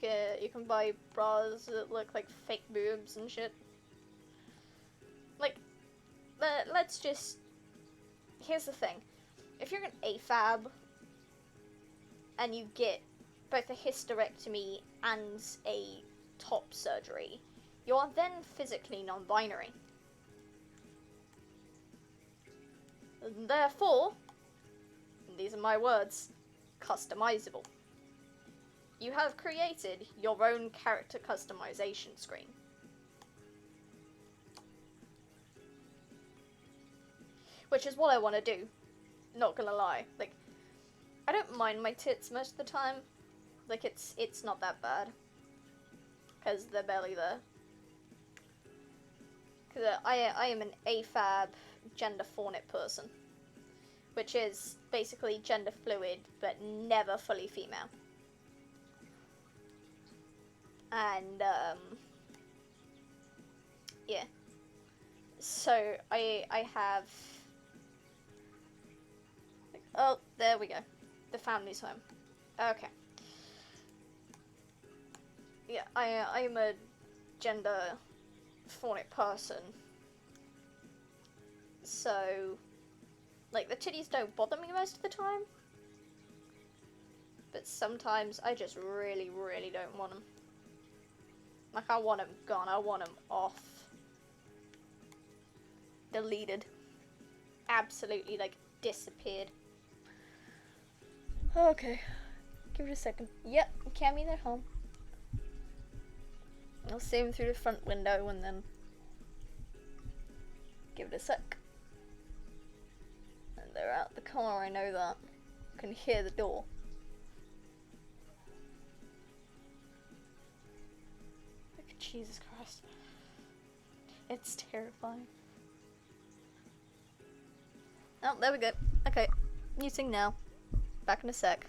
can buy bras that look like fake boobs and shit. Like, let's just... Here's the thing. If you're an AFAB and you get both a hysterectomy and a top surgery, you are then physically non-binary. And therefore, and these are my words, customizable. You have created your own character customization screen. Which is what I want to do. Not gonna lie. Like, I don't mind my tits most of the time. Like, it's not that bad. Because they're barely there. Because I am an AFAB gender fornit person. Which is basically gender fluid, but never fully female. And, yeah. So, I have... Oh, there we go. The family's home. Okay. Yeah, I am a gender fornit person. So, like, the titties don't bother me most of the time. But sometimes I just really, really don't want them. Like, I want them gone. I want them off. Deleted. Absolutely, like, disappeared. Okay. Give it a second. Yep, Cammy, they're home. I'll see them through the front window and then give it a sec. And they're out the car, I know that. I can hear the door. Jesus Christ. It's terrifying. Oh, there we go. Okay, muting now. Back in a sec.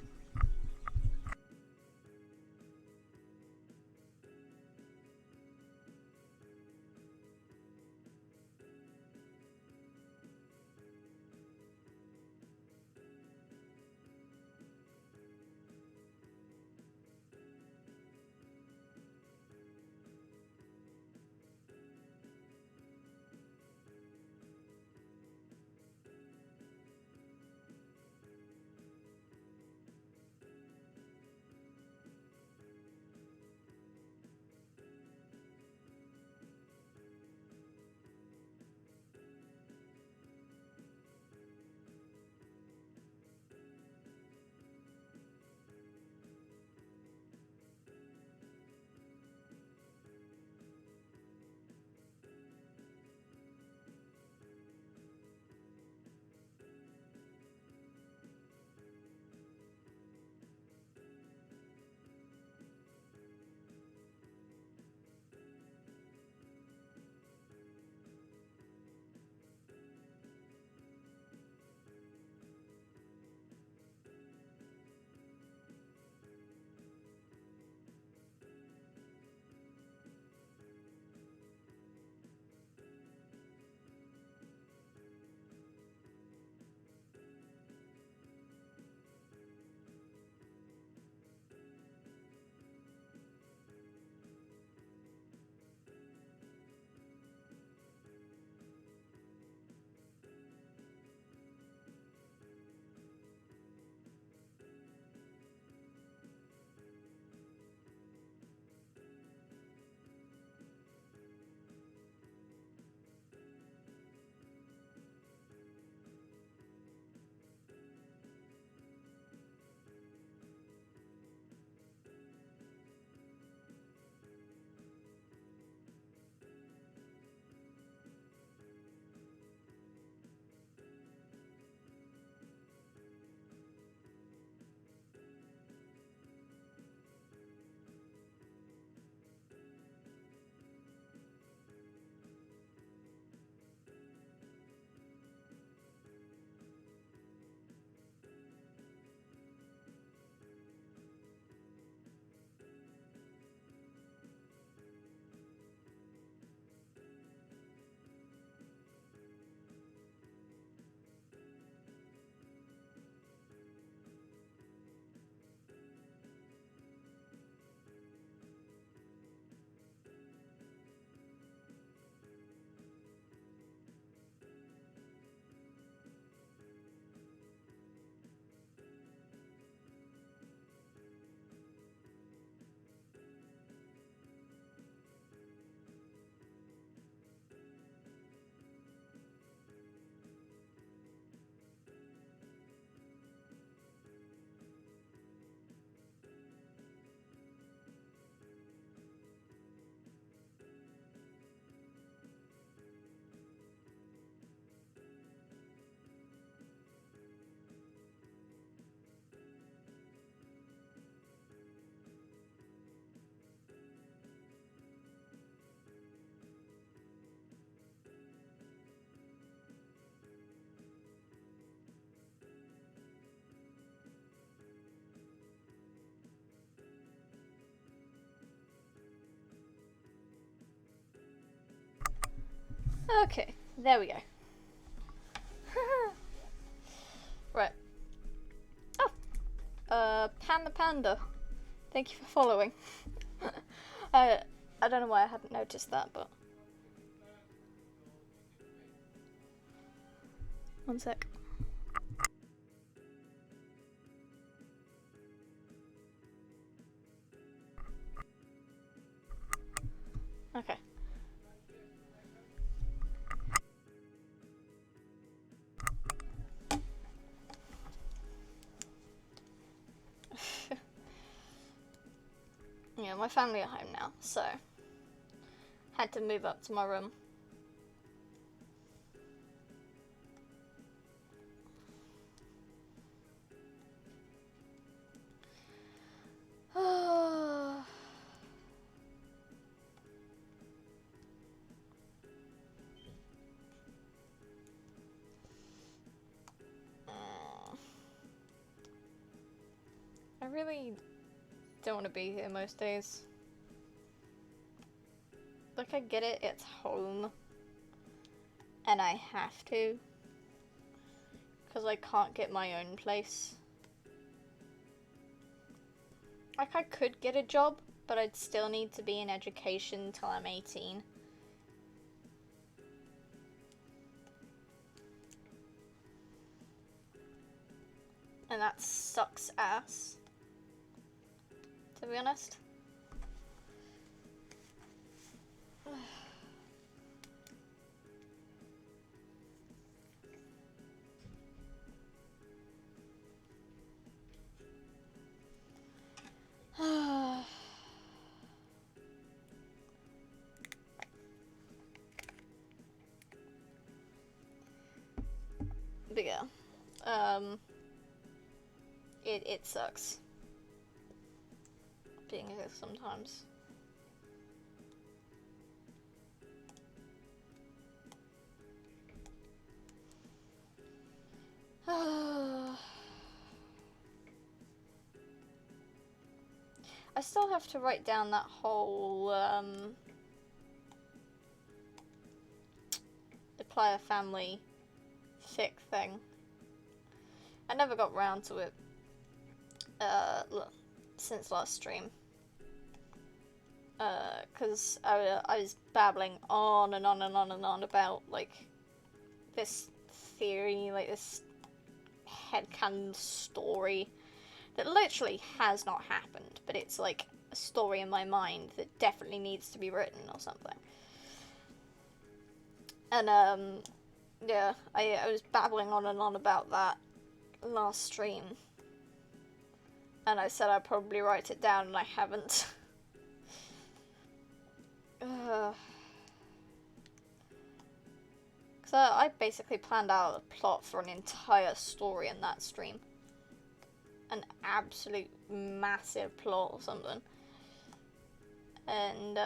Okay, there we go. Right. Oh, Panda Panda. Thank you for following. I don't know why I hadn't noticed that, but one sec. Okay. Yeah, my family are home now, so had to move up to my room. I really don't want to be here most days. Like, I get it, it's home. And I have to. Because I can't get my own place. Like, I could get a job, but I'd still need to be in education till I'm 18. And that sucks ass, to be honest. But yeah, it sucks being here sometimes. I still have to write down that whole apply a family fic thing. I never got round to it since last stream. Because I was babbling on and on and on and on about, like, this theory, like, this headcanon story that literally has not happened, but it's, like, a story in my mind that definitely needs to be written or something. And, yeah, I was babbling on and on about that last stream. And I said I'd probably write it down, and I haven't. Because I basically planned out a plot for an entire story in that stream. An absolute massive plot or something. And,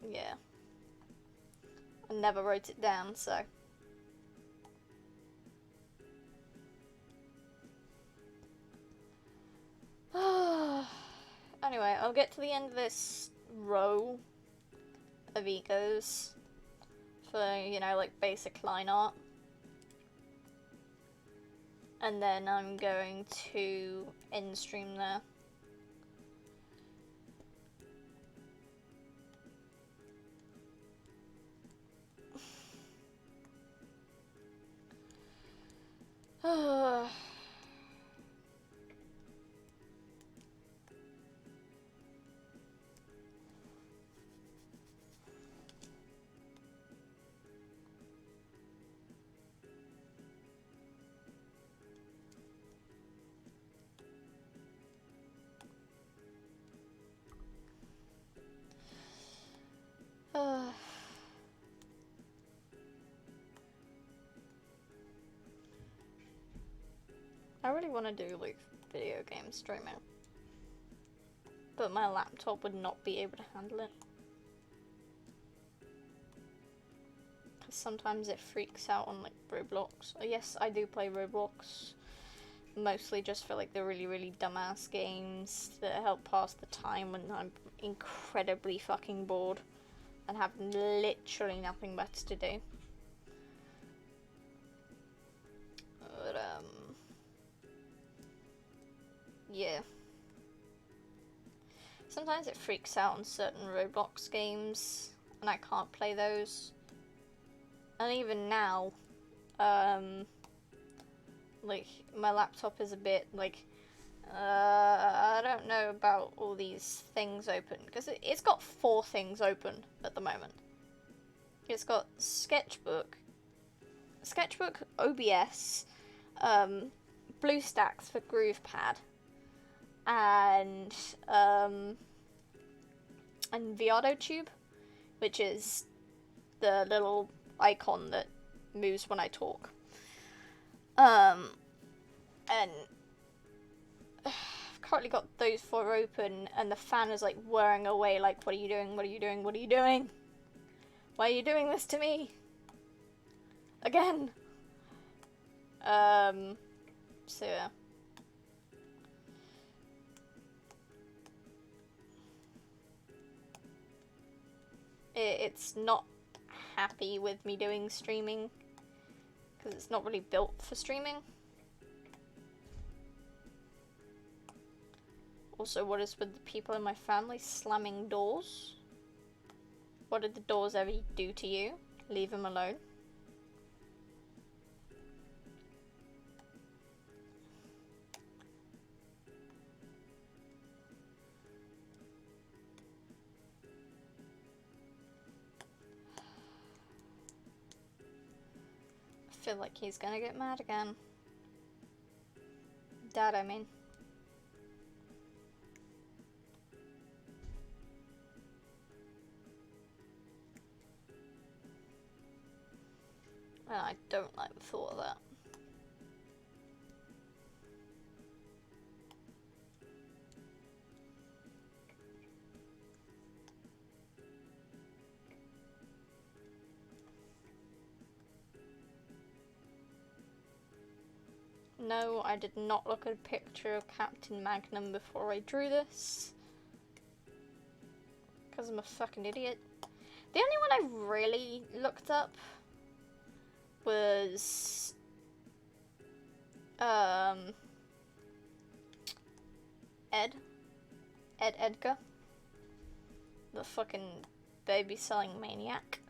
yeah. I never wrote it down, so. Anyway, I'll get to the end of this row of ecos for, you know, like, basic line art. And then I'm going to end stream there. I really want to do, like, video game streaming. But my laptop would not be able to handle it. Because sometimes it freaks out on, like, Roblox. Yes, I do play Roblox. Mostly just for, like, the really, really dumbass games that help pass the time when I'm incredibly fucking bored and have literally nothing better to do. But, yeah. Sometimes it freaks out on certain Roblox games, and I can't play those. And even now, like, my laptop is a bit, like, I don't know about all these things open, because it's got 4 things open at the moment. It's got Sketchbook, OBS, BlueStacks for GroovePad, and ViadoTube, which is the little icon that moves when I talk. And I've currently got those 4 open, and the fan is like whirring away, like, what are you doing? What are you doing? What are you doing? Why are you doing this to me? Again. So yeah. It's not happy with me doing streaming, because it's not really built for streaming. Also, what is with the people in my family slamming doors? What did the doors ever do to you? Leave them alone. I feel like he's gonna get mad again. Dad, I mean. And I don't like the thought of that. No, I did not look at a picture of Captain Magnum before I drew this. Because I'm a fucking idiot. The only one I really looked up was Ed Edgar, the fucking baby selling maniac.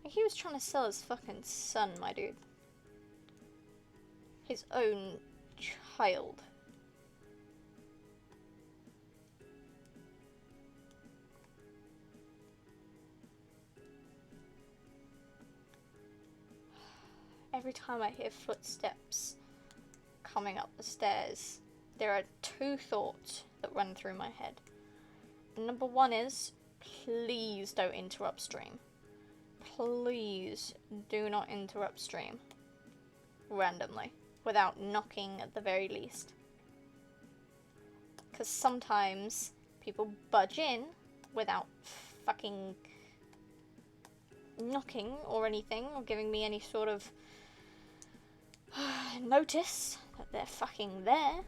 He was trying to sell his fucking son, my dude. His own child. Every time I hear footsteps coming up the stairs, there are 2 thoughts that run through my head. Number 1 is, please don't interrupt stream. Please do not interrupt stream. Randomly. Without knocking at the very least. Because sometimes people budge in without fucking knocking or anything, or giving me any sort of notice that they're fucking there.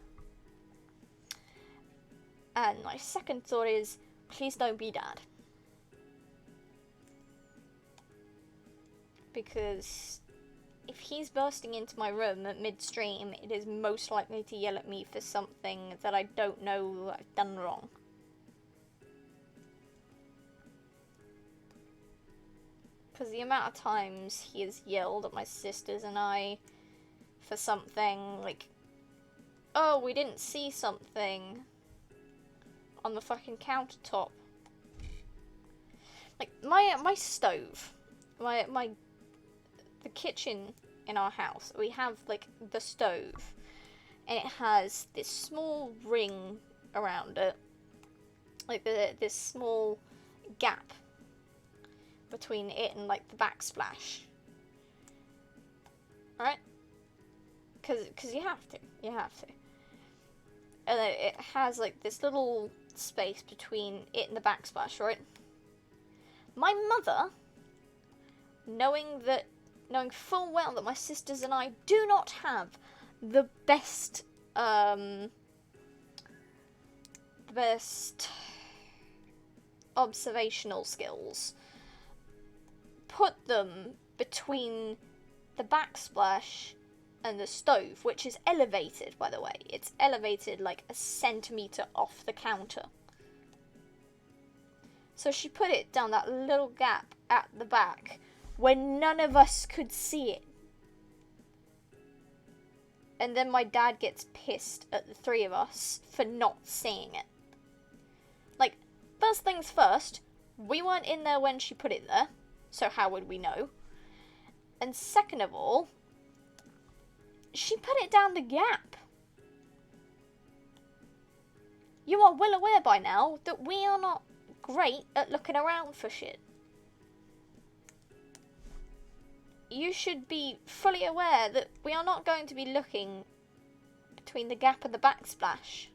And my second thought is, please don't be Dad. Because if he's bursting into my room at midstream, it is most likely to yell at me for something that I don't know I've done wrong. Because the amount of times he has yelled at my sisters and I for something, like, oh, we didn't see something on the fucking countertop. Like, my stove, the kitchen in our house, we have, like, the stove, and it has this small ring around it, like, this small gap between it and, like, the backsplash. Alright? Because you have to. And it has, like, this little space between it and the backsplash, right? My mother knowing full well that my sisters and I do not have the best observational skills, put them between the backsplash and the stove, which is elevated, by the way. It's elevated like a centimetre off the counter. So she put it down that little gap at the back where none of us could see it. And then my dad gets pissed at the three of us for not seeing it. Like, first things first, we weren't in there when she put it there, so how would we know? And second of all, she put it down the gap. You are well aware by now that we are not great at looking around for shit. You should be fully aware that we are not going to be looking between the gap and the backsplash.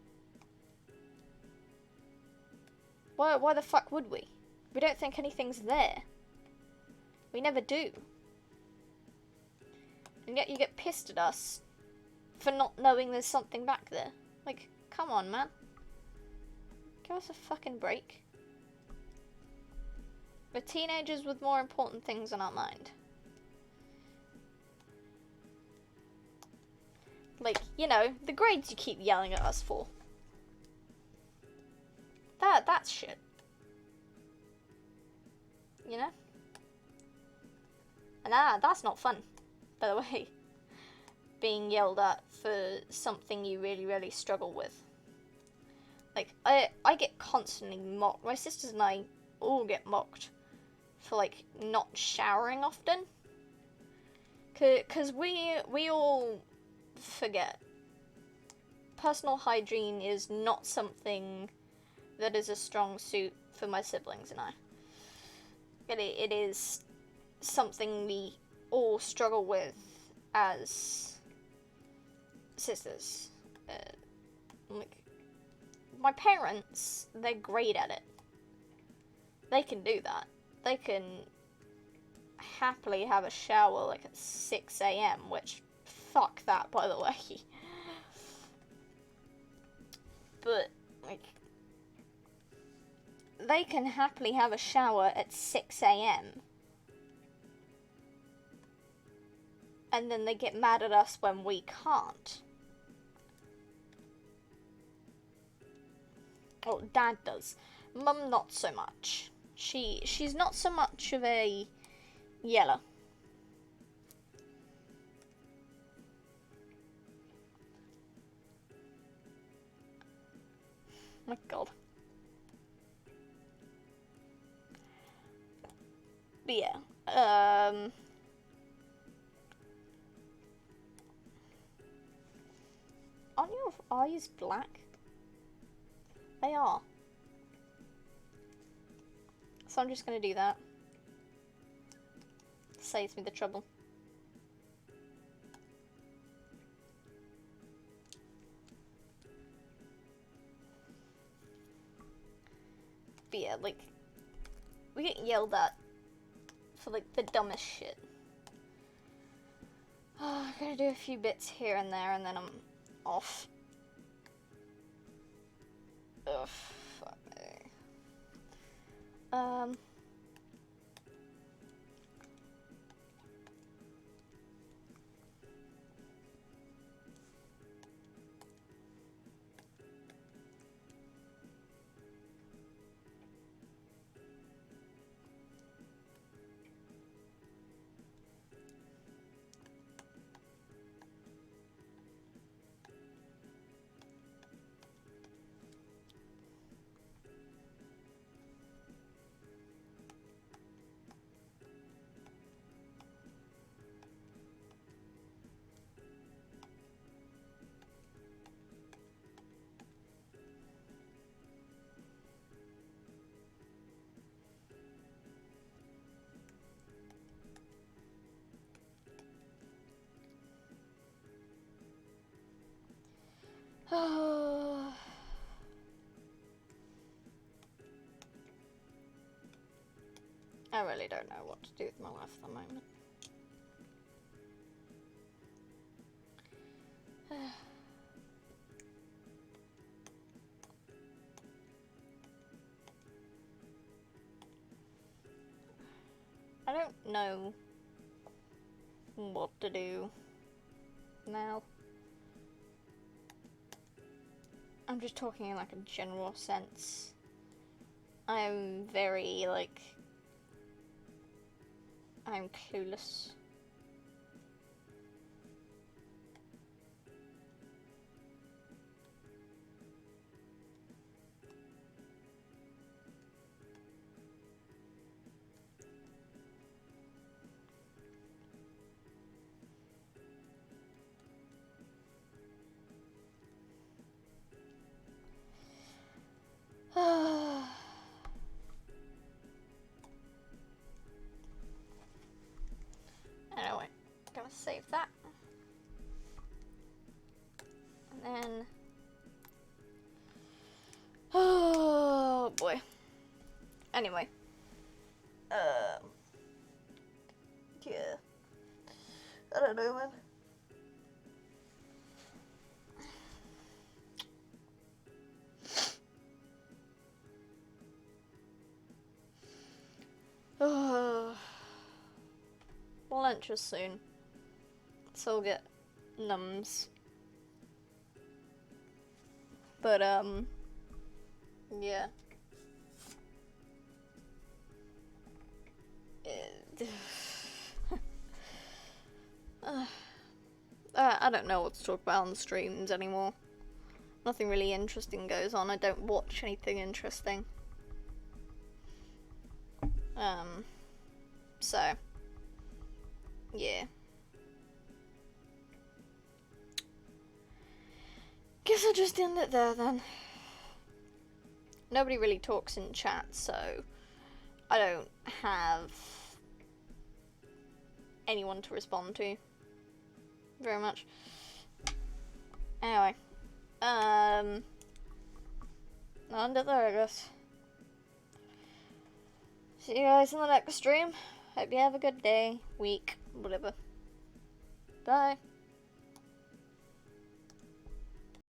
Why the fuck would we? We don't think anything's there. We never do. And yet you get pissed at us for not knowing there's something back there. Like, come on, man. Give us a fucking break. We're teenagers with more important things on our mind. Like, you know, the grades you keep yelling at us for. That's shit. You know? And that's not fun, by the way. Being yelled at for something you really, really struggle with. Like, I get constantly mocked. My sisters and I all get mocked for, like, not showering often. Because we all forget. Personal hygiene is not something that is a strong suit for my siblings and I. It is something we all struggle with as sisters. Like, my parents, they're great at it. They can do that. They can happily have a shower like at 6 a.m, which, fuck that, by the way. But, like, they can happily have a shower at 6 a.m. And then they get mad at us when we can't. Well, Dad does. Mum, not so much. She's not so much of a yeller. My God. But yeah, aren't your eyes black? They are. So I'm just gonna do that. Saves me the trouble. But yeah, like, we get yelled at for, like, the dumbest shit. Oh, I gotta do a few bits here and there, and then I'm off. Ugh, fuck me. I really don't know what to do with my life at the moment. I don't know what to do now. I'm just talking in like a general sense. I'm very like, I'm clueless. Anyway, gonna save that. And then, oh boy. Anyway, yeah, I don't know, man. Lunch is soon, so we'll get nums. But yeah. I don't know what to talk about on the streams anymore. Nothing really interesting goes on. I don't watch anything interesting. So, yeah. Guess I'll just end it there then. Nobody really talks in chat, so I don't have anyone to respond to very much. Anyway, on to there, I guess. See you guys in the next stream. Hope you have a good day, week, whatever. Bye.